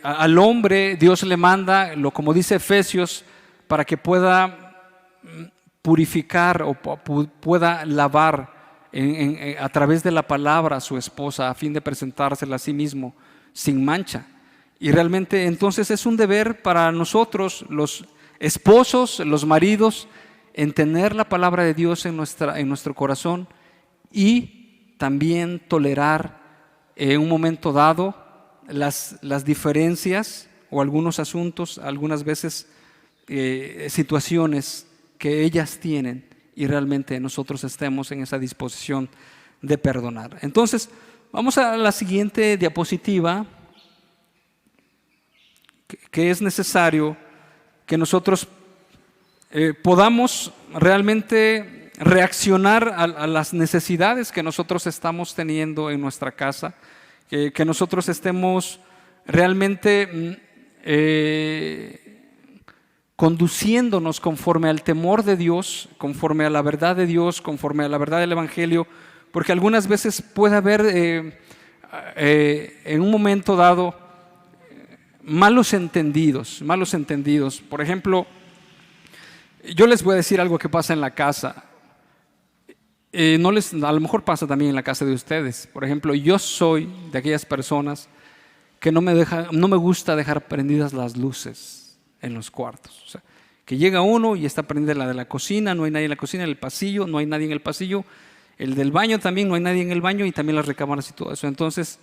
al hombre Dios le manda, como dice Efesios, para que pueda purificar o pueda lavar a través de la palabra a su esposa, a fin de presentársela a sí mismo sin mancha. Y realmente entonces es un deber para nosotros, los esposos, los maridos, en tener la palabra de Dios en nuestro corazón y también tolerar en un momento dado las diferencias o algunos asuntos, algunas veces situaciones que ellas tienen, y realmente nosotros estemos en esa disposición de perdonar. Entonces, vamos a la siguiente diapositiva, que es necesario que nosotros podamos realmente reaccionar a las necesidades que nosotros estamos teniendo en nuestra casa, que nosotros estemos realmente conduciéndonos conforme al temor de Dios, conforme a la verdad de Dios, conforme a la verdad del Evangelio, porque algunas veces puede haber en un momento dado malos entendidos. Por ejemplo, yo les voy a decir algo que pasa en la casa. A lo mejor pasa también en la casa de ustedes. Por ejemplo, yo soy de aquellas personas que no me gusta dejar prendidas las luces en los cuartos. O sea, que llega uno y está prendida la de la cocina, no hay nadie en la cocina, en el pasillo, no hay nadie en el pasillo, el del baño también, no hay nadie en el baño, y también las recámaras y todo eso. Entonces,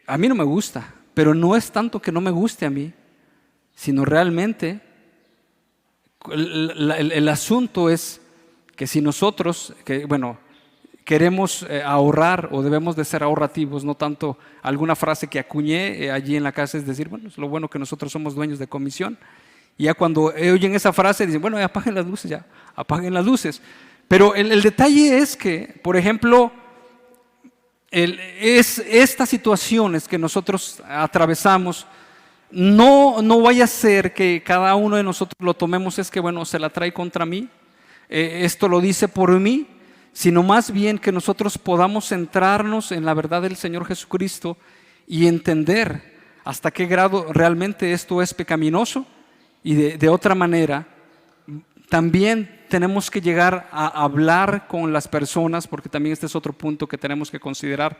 a mí no me gusta, pero no es tanto que no me guste a mí, sino realmente el asunto es que si nosotros, queremos ahorrar, o debemos de ser ahorrativos, no tanto alguna frase que acuñé allí en la casa, es decir, bueno, es lo bueno que nosotros somos dueños de comisión, y ya cuando oyen esa frase dicen, bueno, apaguen las luces, ya, apaguen las luces. Pero el detalle es que, por ejemplo, estas situaciones que nosotros atravesamos, no vaya a ser que cada uno de nosotros lo tomemos, es que bueno, se la trae contra mí, esto lo dice por mí, sino más bien que nosotros podamos centrarnos en la verdad del Señor Jesucristo y entender hasta qué grado realmente esto es pecaminoso, y de otra manera también tenemos que llegar a hablar con las personas, porque también este es otro punto que tenemos que considerar.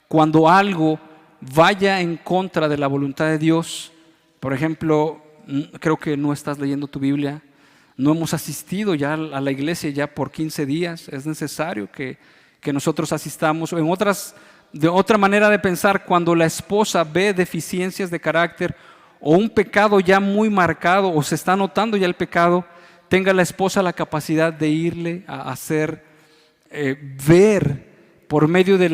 Cuando algo vaya en contra de la voluntad de Dios, por ejemplo, creo que no estás leyendo tu Biblia, no hemos asistido ya a la iglesia ya por 15 días, es necesario que nosotros asistamos. De otra manera de pensar, cuando la esposa ve deficiencias de carácter o un pecado ya muy marcado, o se está notando ya el pecado, tenga la esposa la capacidad de irle a hacer ver por medio de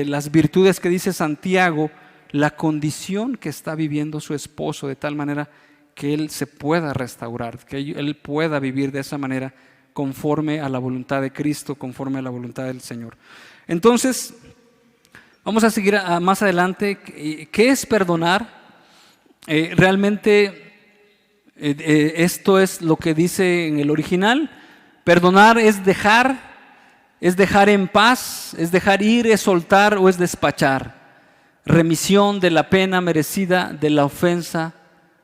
las virtudes que dice Santiago, la condición que está viviendo su esposo, de tal manera que él se pueda restaurar, que él pueda vivir de esa manera conforme a la voluntad de Cristo, conforme a la voluntad del Señor. Entonces, vamos a seguir más adelante. ¿Qué es perdonar? Realmente esto es lo que dice en el original. Perdonar es dejar en paz, es dejar ir, es soltar o es despachar. Remisión de la pena merecida, de la ofensa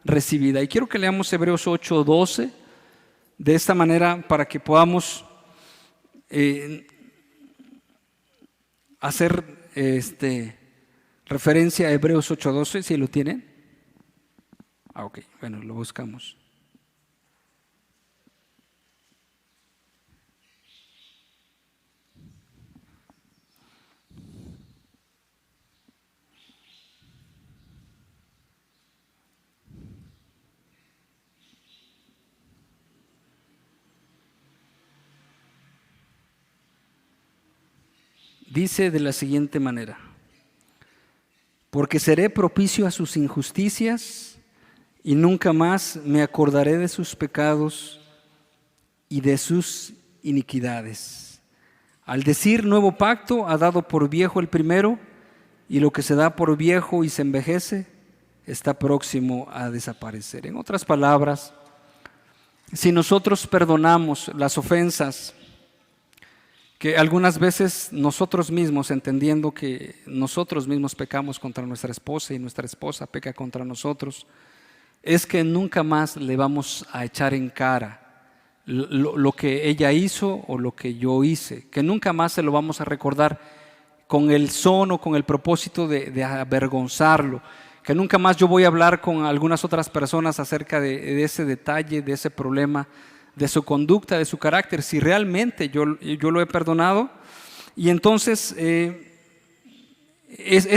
recibida. Y quiero que leamos Hebreos 8:12 de esta manera para que podamos hacer referencia a Hebreos 8:12, si lo tienen. Ok, bueno, lo buscamos. Dice de la siguiente manera: porque seré propicio a sus injusticias y nunca más me acordaré de sus pecados y de sus iniquidades. Al decir nuevo pacto, ha dado por viejo el primero, y lo que se da por viejo y se envejece está próximo a desaparecer. En otras palabras, si nosotros perdonamos las ofensas que algunas veces nosotros mismos, entendiendo que nosotros mismos pecamos contra nuestra esposa y nuestra esposa peca contra nosotros, es que nunca más le vamos a echar en cara lo que ella hizo o lo que yo hice, que nunca más se lo vamos a recordar con el son o con el propósito de avergonzarlo, que nunca más yo voy a hablar con algunas otras personas acerca de ese detalle, de ese problema, de su conducta, de su carácter. Si realmente yo lo he perdonado, Y entonces es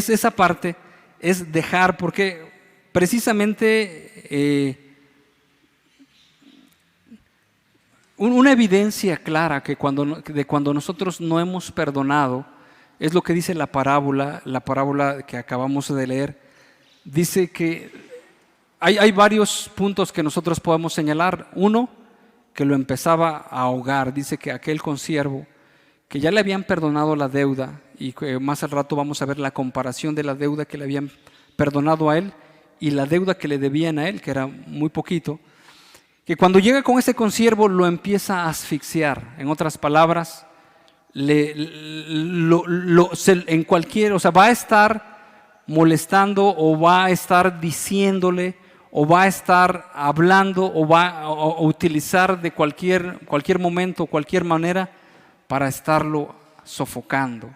esa parte, es dejar, porque precisamente una evidencia clara de cuando nosotros no hemos perdonado es lo que dice la parábola que acabamos de leer. Dice que hay varios puntos que nosotros podemos señalar. Uno, que lo empezaba a ahogar. Dice que aquel consiervo, que ya le habían perdonado la deuda, y que más al rato vamos a ver la comparación de la deuda que le habían perdonado a él y la deuda que le debían a él, que era muy poquito, que cuando llega con ese consiervo lo empieza a asfixiar. En otras palabras, en cualquier, o sea, va a estar molestando o va a estar diciéndole o va a estar hablando o va a utilizar de cualquier momento, cualquier manera para estarlo sofocando.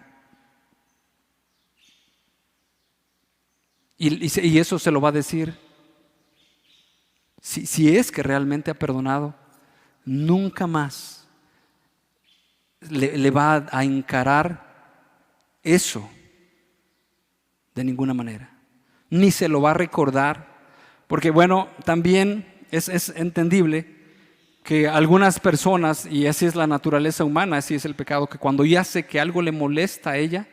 Y eso se lo va a decir. Si es que realmente ha perdonado, nunca más le va a encarar eso de ninguna manera. Ni se lo va a recordar. Porque bueno, también es entendible que algunas personas, y así es la naturaleza humana, así es el pecado, que cuando ya sé que algo le molesta a ella,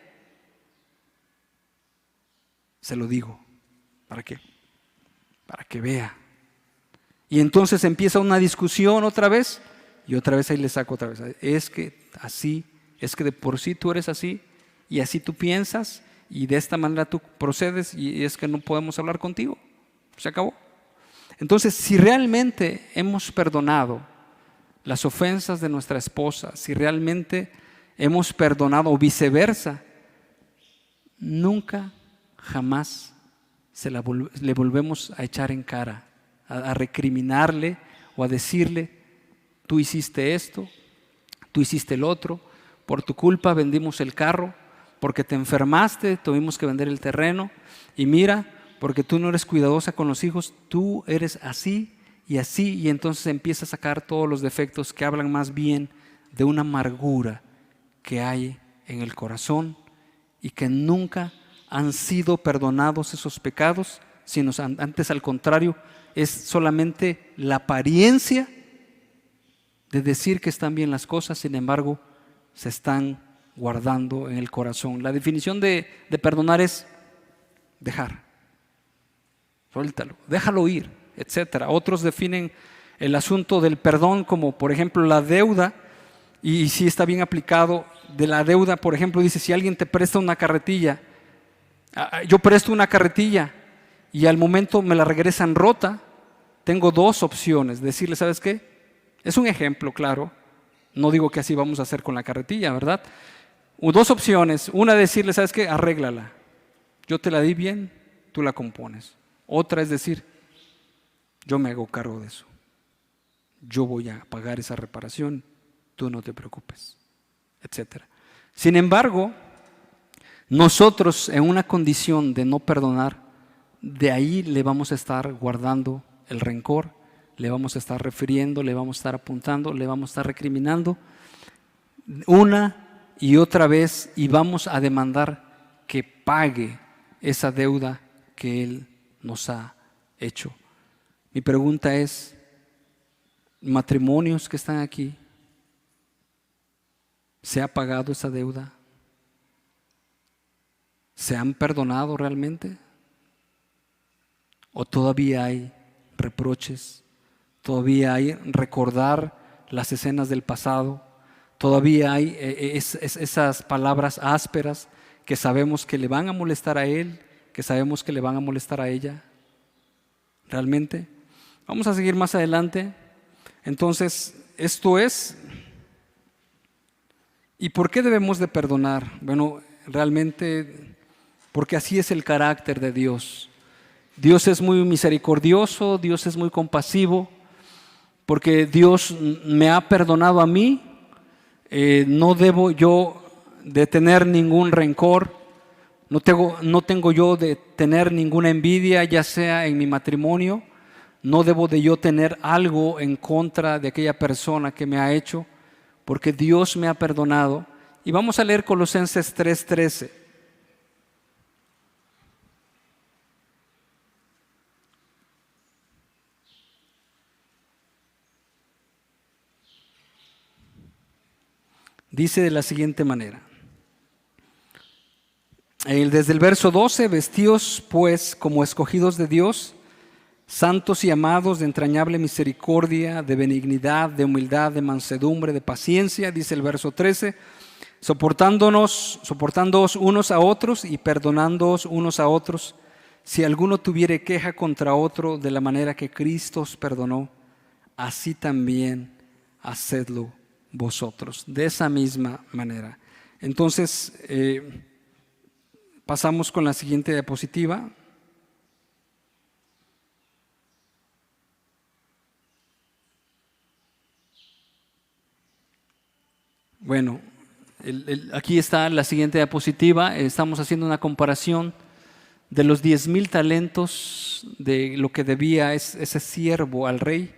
se lo digo. ¿Para qué? Para que vea. Y entonces empieza una discusión otra vez, y otra vez ahí le saco otra vez. Es que así, es que de por sí tú eres así, y así tú piensas, y de esta manera tú procedes, y es que no podemos hablar contigo. Se acabó. Entonces, si realmente hemos perdonado las ofensas de nuestra esposa, si realmente hemos perdonado o viceversa, nunca, jamás le volvemos a echar en cara, a recriminarle o a decirle: tú hiciste esto, tú hiciste el otro, por tu culpa vendimos el carro, porque te enfermaste, tuvimos que vender el terreno, y mira, porque tú no eres cuidadosa con los hijos, tú eres así, y entonces empieza a sacar todos los defectos que hablan más bien de una amargura que hay en el corazón y que nunca han sido perdonados esos pecados, sino antes al contrario, es solamente la apariencia de decir que están bien las cosas, sin embargo, se están guardando en el corazón. La definición de perdonar es dejar. Suéltalo, déjalo ir, etcétera. Otros definen el asunto del perdón como, por ejemplo, la deuda, y si está bien aplicado. De la deuda, por ejemplo, dice: si alguien te presta una carretilla, yo presto una carretilla y al momento me la regresan rota, tengo dos opciones: decirle, ¿sabes qué? Es un ejemplo, claro, no digo que así vamos a hacer con la carretilla, ¿verdad? Dos opciones: una, decirle, ¿sabes qué? Arréglala, yo te la di bien, tú la compones. Otra es decir: yo me hago cargo de eso, yo voy a pagar esa reparación, tú no te preocupes, etcétera. Sin embargo, nosotros en una condición de no perdonar, de ahí le vamos a estar guardando el rencor, le vamos a estar refiriendo, le vamos a estar apuntando, le vamos a estar recriminando una y otra vez, y vamos a demandar que pague esa deuda que él nos ha hecho. Mi pregunta es: matrimonios que están aquí, ¿se ha pagado esa deuda? ¿Se han perdonado realmente? ¿O todavía hay reproches? ¿Todavía hay recordar las escenas del pasado? ¿Todavía hay esas palabras ásperas que sabemos que le van a molestar a él, que sabemos que le van a molestar a ella? ¿Realmente? Vamos a seguir más adelante. Entonces, esto es. ¿Y por qué debemos de perdonar? Bueno, realmente porque así es el carácter de Dios. Dios es muy misericordioso, Dios es muy compasivo, porque Dios me ha perdonado a mí. No debo yo de tener ningún rencor, no tengo yo de tener ninguna envidia, ya sea en mi matrimonio. No debo de yo tener algo en contra de aquella persona que me ha hecho, porque Dios me ha perdonado y vamos a leer Colosenses 3:13. Dice de la siguiente manera. Desde el verso 12, vestíos pues como escogidos de Dios, santos y amados, de entrañable misericordia, de benignidad, de humildad, de mansedumbre, de paciencia, dice el verso 13, soportándoos unos a otros y perdonándoos unos a otros, si alguno tuviere queja contra otro, de la manera que Cristo os perdonó, así también hacedlo vosotros, de esa misma manera. Entonces, pasamos con la siguiente diapositiva. Bueno, aquí está la siguiente diapositiva. Estamos haciendo una comparación de los 10,000 talentos de lo que debía ese siervo al rey,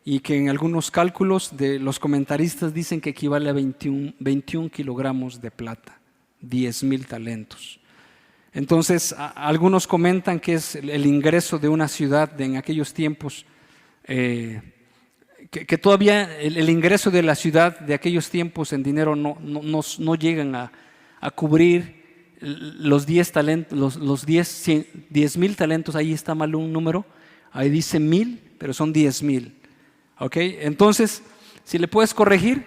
y que en algunos cálculos de los comentaristas dicen que equivale a 21 kilogramos de plata, 10,000 talentos. Entonces, algunos comentan que es el ingreso de una ciudad en aquellos tiempos, que todavía el ingreso de la ciudad de aquellos tiempos en dinero no llegan a cubrir los 10 talentos, los 10,000 talentos. Ahí está mal un número, ahí dice 1,000, pero son 10,000. ¿Ok? Entonces, si le puedes corregir,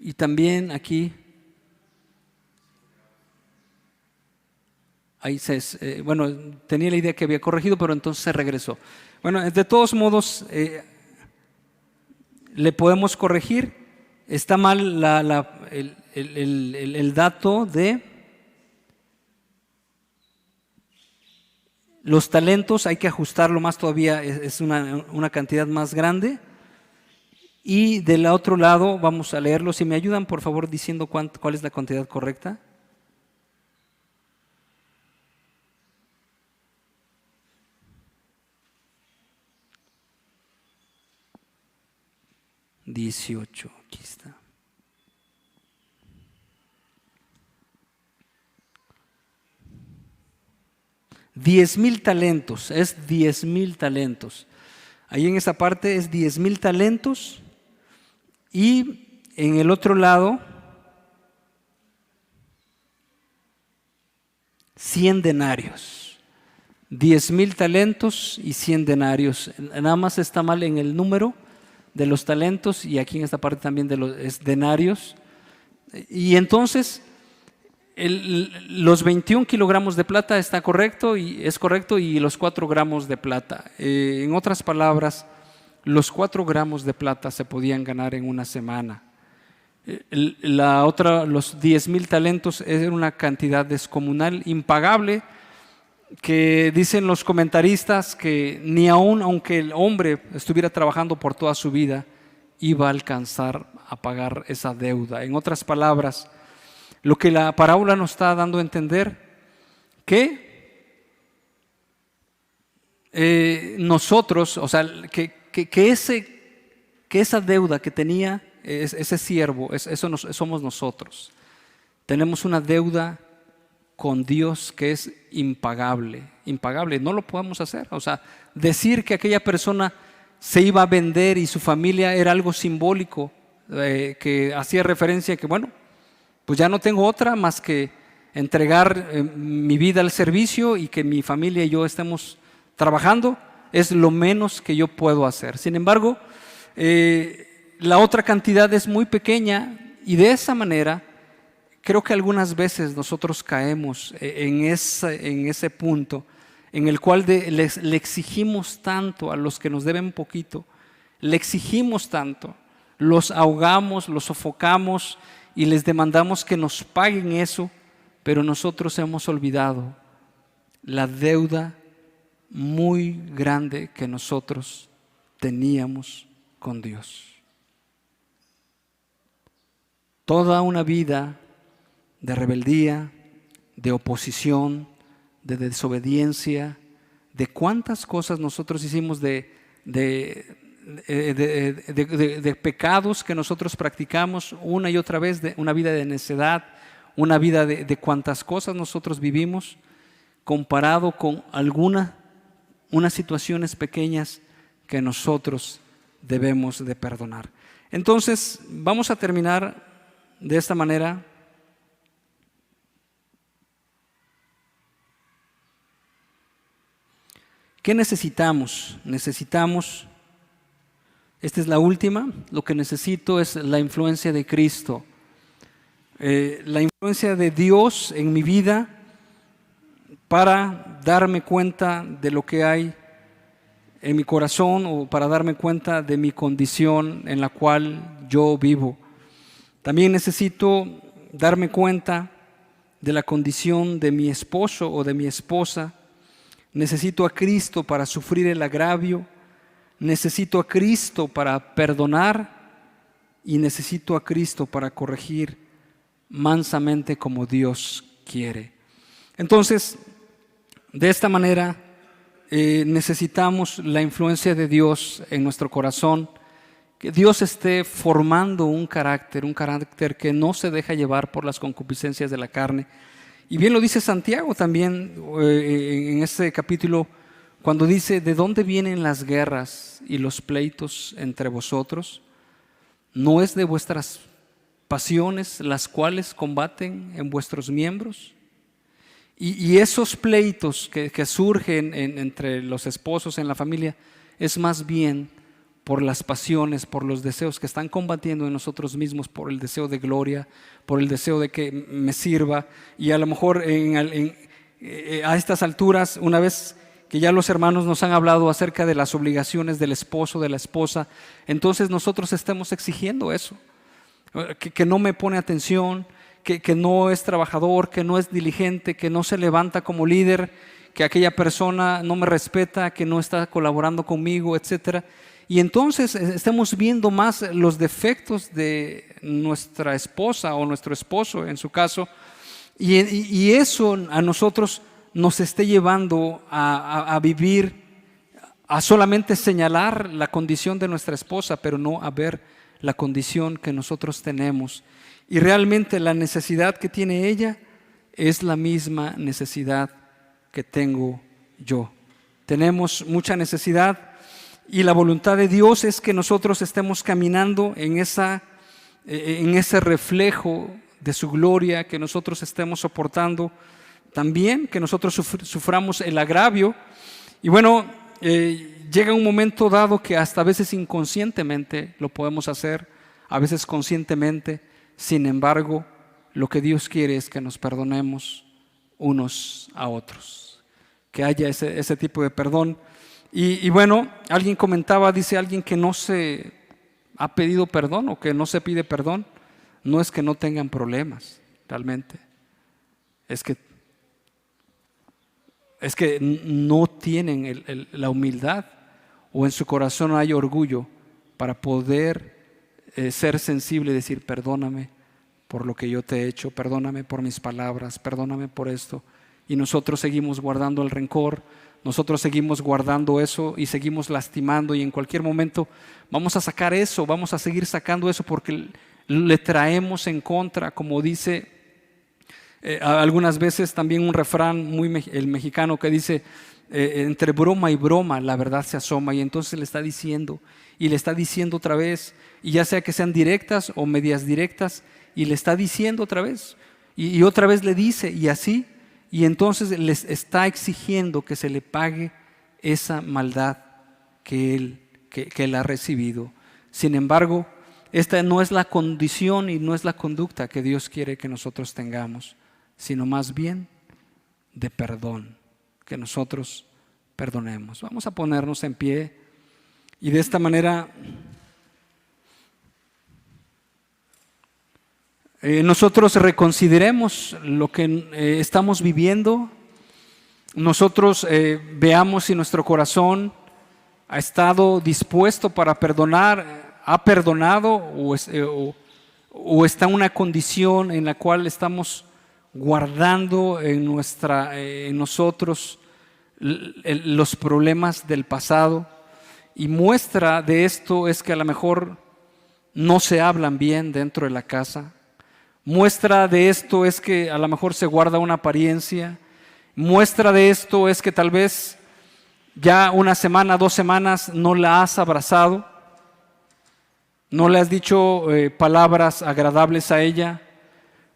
y también aquí, ahí bueno, tenía la idea que había corregido, pero entonces se regresó. Bueno, de todos modos, le podemos corregir. Está mal el dato de los talentos, hay que ajustarlo más todavía, es una cantidad más grande. Y del otro lado, vamos a leerlo. Si me ayudan, por favor, diciendo cuál es la cantidad correcta. $18, aquí está. $10,000 talentos, es 10,000 talentos. Ahí en esa parte es 10,000 talentos, y en el otro lado 100 denarios. 10,000 talentos y 100 denarios. Nada más está mal en el número de los talentos, y aquí en esta parte también es denarios. Y entonces los 21 kilogramos de plata es correcto, y los 4 gramos de plata. En otras palabras, los 4 gramos de plata se podían ganar en una semana. Los 10,000 talentos era una cantidad descomunal, impagable, que dicen los comentaristas que ni aun aunque el hombre estuviera trabajando por toda su vida, iba a alcanzar a pagar esa deuda. En otras palabras, lo que la parábola nos está dando a entender, que nosotros, o sea, que esa deuda que tenía ese siervo, somos nosotros. Tenemos una deuda con Dios que es impagable, no lo podemos hacer. O sea, decir que aquella persona se iba a vender y su familia era algo simbólico, que hacía referencia a que, bueno, pues ya no tengo otra más que entregar mi vida al servicio, y que mi familia y yo estemos trabajando, es lo menos que yo puedo hacer. Sin embargo, la otra cantidad es muy pequeña, y de esa manera creo que algunas veces nosotros caemos en ese punto en el cual le exigimos tanto a los que nos deben poquito, le exigimos tanto, los ahogamos, los sofocamos y les demandamos que nos paguen eso, pero nosotros hemos olvidado la deuda muy grande que nosotros teníamos con Dios. Toda una vida de rebeldía, de oposición, de desobediencia, de cuántas cosas nosotros hicimos, de de pecados que nosotros practicamos una y otra vez, de una vida de necedad, una vida de cuantas cosas nosotros vivimos, comparado con unas situaciones pequeñas que nosotros debemos de perdonar. Entonces, vamos a terminar de esta manera. ¿Qué necesitamos? Esta es la última, lo que necesito es la influencia de Cristo. La influencia de Dios en mi vida para darme cuenta de lo que hay en mi corazón o para darme cuenta de mi condición en la cual yo vivo. También necesito darme cuenta de la condición de mi esposo o de mi esposa. Necesito a Cristo para sufrir el agravio, necesito a Cristo para perdonar y necesito a Cristo para corregir mansamente como Dios quiere. Entonces, de esta manera necesitamos la influencia de Dios en nuestro corazón, que Dios esté formando un carácter que no se deja llevar por las concupiscencias de la carne. Y bien lo dice Santiago también en este capítulo, cuando dice: ¿de dónde vienen las guerras y los pleitos entre vosotros? ¿No es de vuestras pasiones las cuales combaten en vuestros miembros? Y esos pleitos que surgen entre los esposos en la familia es más bien por las pasiones, por los deseos que están combatiendo en nosotros mismos, por el deseo de gloria, por el deseo de que me sirva. Y a lo mejor a estas alturas, una vez que ya los hermanos nos han hablado acerca de las obligaciones del esposo, de la esposa, entonces nosotros estamos exigiendo eso, que no me pone atención, que no es trabajador, que no es diligente, que no se levanta como líder, que aquella persona no me respeta, que no está colaborando conmigo, etcétera. Y entonces estamos viendo más los defectos de nuestra esposa o nuestro esposo en su caso, y eso a nosotros nos esté llevando a vivir, a solamente señalar la condición de nuestra esposa, pero no a ver la condición que nosotros tenemos. Y realmente la necesidad que tiene ella es la misma necesidad que tengo yo. Tenemos mucha necesidad. Y la voluntad de Dios es que nosotros estemos caminando en ese reflejo de su gloria, que nosotros estemos soportando también, que nosotros suframos el agravio. Y bueno, llega un momento dado que hasta a veces inconscientemente lo podemos hacer, a veces conscientemente. Sin embargo, lo que Dios quiere es que nos perdonemos unos a otros, que haya ese tipo de perdón. Y bueno, alguien comentaba, dice alguien que no se ha pedido perdón o que no se pide perdón, no es que no tengan problemas, realmente. Es que no tienen la humildad o en su corazón hay orgullo para poder ser sensible y decir: perdóname por lo que yo te he hecho, perdóname por mis palabras, perdóname por esto. Y nosotros seguimos guardando el rencor, nosotros seguimos guardando eso y seguimos lastimando, y en cualquier momento vamos a sacar eso, vamos a seguir sacando eso porque le traemos en contra, como dice algunas veces también un refrán el mexicano que dice: entre broma y broma la verdad se asoma. Y entonces le está diciendo y le está diciendo otra vez, y ya sea que sean directas o medias directas, y le está diciendo otra vez y otra vez le dice, y así. Y entonces les está exigiendo que se le pague esa maldad que él ha recibido. Sin embargo, esta no es la condición y no es la conducta que Dios quiere que nosotros tengamos, sino más bien de perdón, que nosotros perdonemos. Vamos a ponernos en pie y de esta manera nosotros reconsideremos lo que estamos viviendo. Nosotros veamos si nuestro corazón ha estado dispuesto para perdonar, ha perdonado o está en una condición en la cual estamos guardando en nosotros los problemas del pasado. y muestra de esto es que a lo mejor no se hablan bien dentro de la casa. Muestra de esto es que a lo mejor se guarda una apariencia. Muestra de esto es que tal vez ya una semana, 2 semanas no la has abrazado, no le has dicho palabras agradables a ella.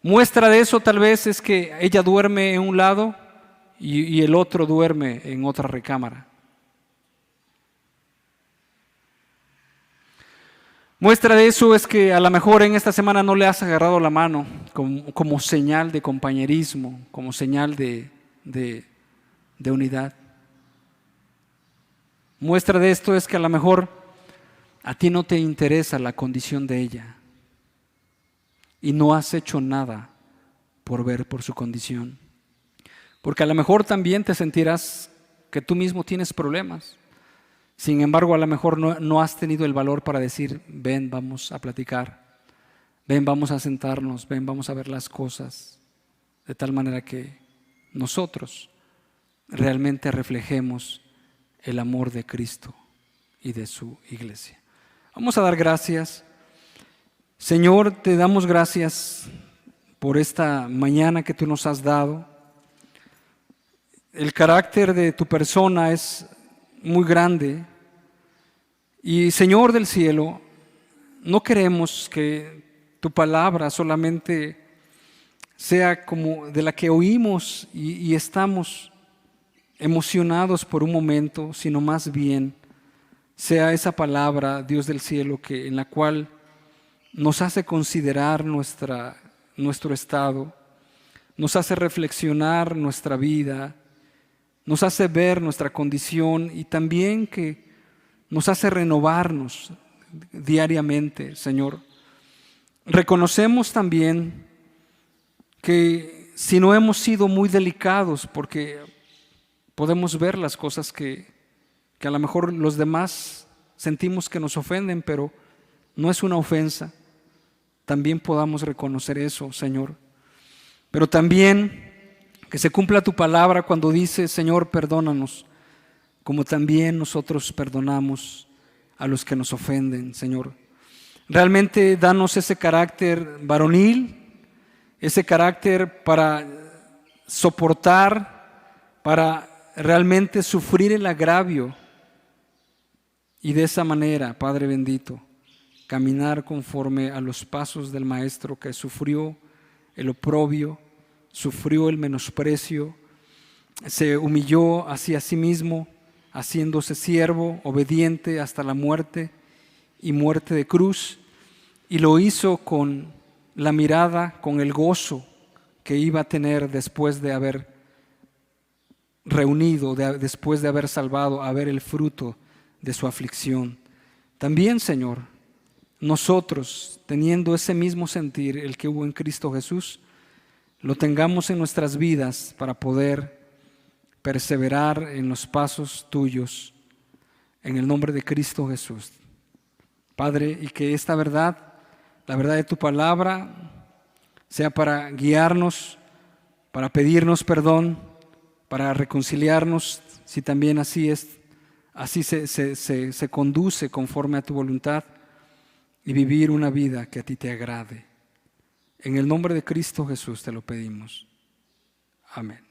Muestra de eso tal vez es que ella duerme en un lado y el otro duerme en otra recámara. Muestra de eso es que a lo mejor en esta semana no le has agarrado la mano como señal de compañerismo, como señal de unidad. Muestra de esto es que a lo mejor a ti no te interesa la condición de ella y no has hecho nada por ver por su condición. Porque a lo mejor también te sentirás que tú mismo tienes problemas. Sin embargo, a lo mejor no has tenido el valor para decir, ven, vamos a platicar, ven, vamos a sentarnos, ven, vamos a ver las cosas, de tal manera que nosotros realmente reflejemos el amor de Cristo y de su iglesia. Vamos a dar gracias. Señor, te damos gracias por esta mañana que tú nos has dado. El carácter de tu persona es muy grande. Y Señor del cielo, no queremos que tu palabra solamente sea como de la que oímos y estamos emocionados por un momento, sino más bien sea esa palabra, Dios del cielo, en la cual nos hace considerar nuestro estado, nos hace reflexionar nuestra vida, nos hace ver nuestra condición y también que nos hace renovarnos diariamente, Señor. Reconocemos también que si no hemos sido muy delicados, porque podemos ver las cosas que a lo mejor los demás sentimos que nos ofenden, pero no es una ofensa, también podamos reconocer eso, Señor. Pero también que se cumpla tu palabra cuando dice, Señor, perdónanos, como también nosotros perdonamos a los que nos ofenden, Señor. Realmente danos ese carácter varonil, ese carácter para soportar, para realmente sufrir el agravio y de esa manera, Padre bendito, caminar conforme a los pasos del Maestro que sufrió el oprobio, sufrió el menosprecio, se humilló hacia sí mismo, haciéndose siervo, obediente hasta la muerte y muerte de cruz, y lo hizo con la mirada, con el gozo que iba a tener después de haber reunido, después de haber salvado, a ver el fruto de su aflicción. También, Señor, nosotros, teniendo ese mismo sentir, el que hubo en Cristo Jesús, lo tengamos en nuestras vidas para poder perseverar en los pasos tuyos, en el nombre de Cristo Jesús. Padre, y que esta verdad, la verdad de tu palabra, sea para guiarnos, para pedirnos perdón, para reconciliarnos, si también así se conduce conforme a tu voluntad, y vivir una vida que a ti te agrade. En el nombre de Cristo Jesús te lo pedimos. Amén.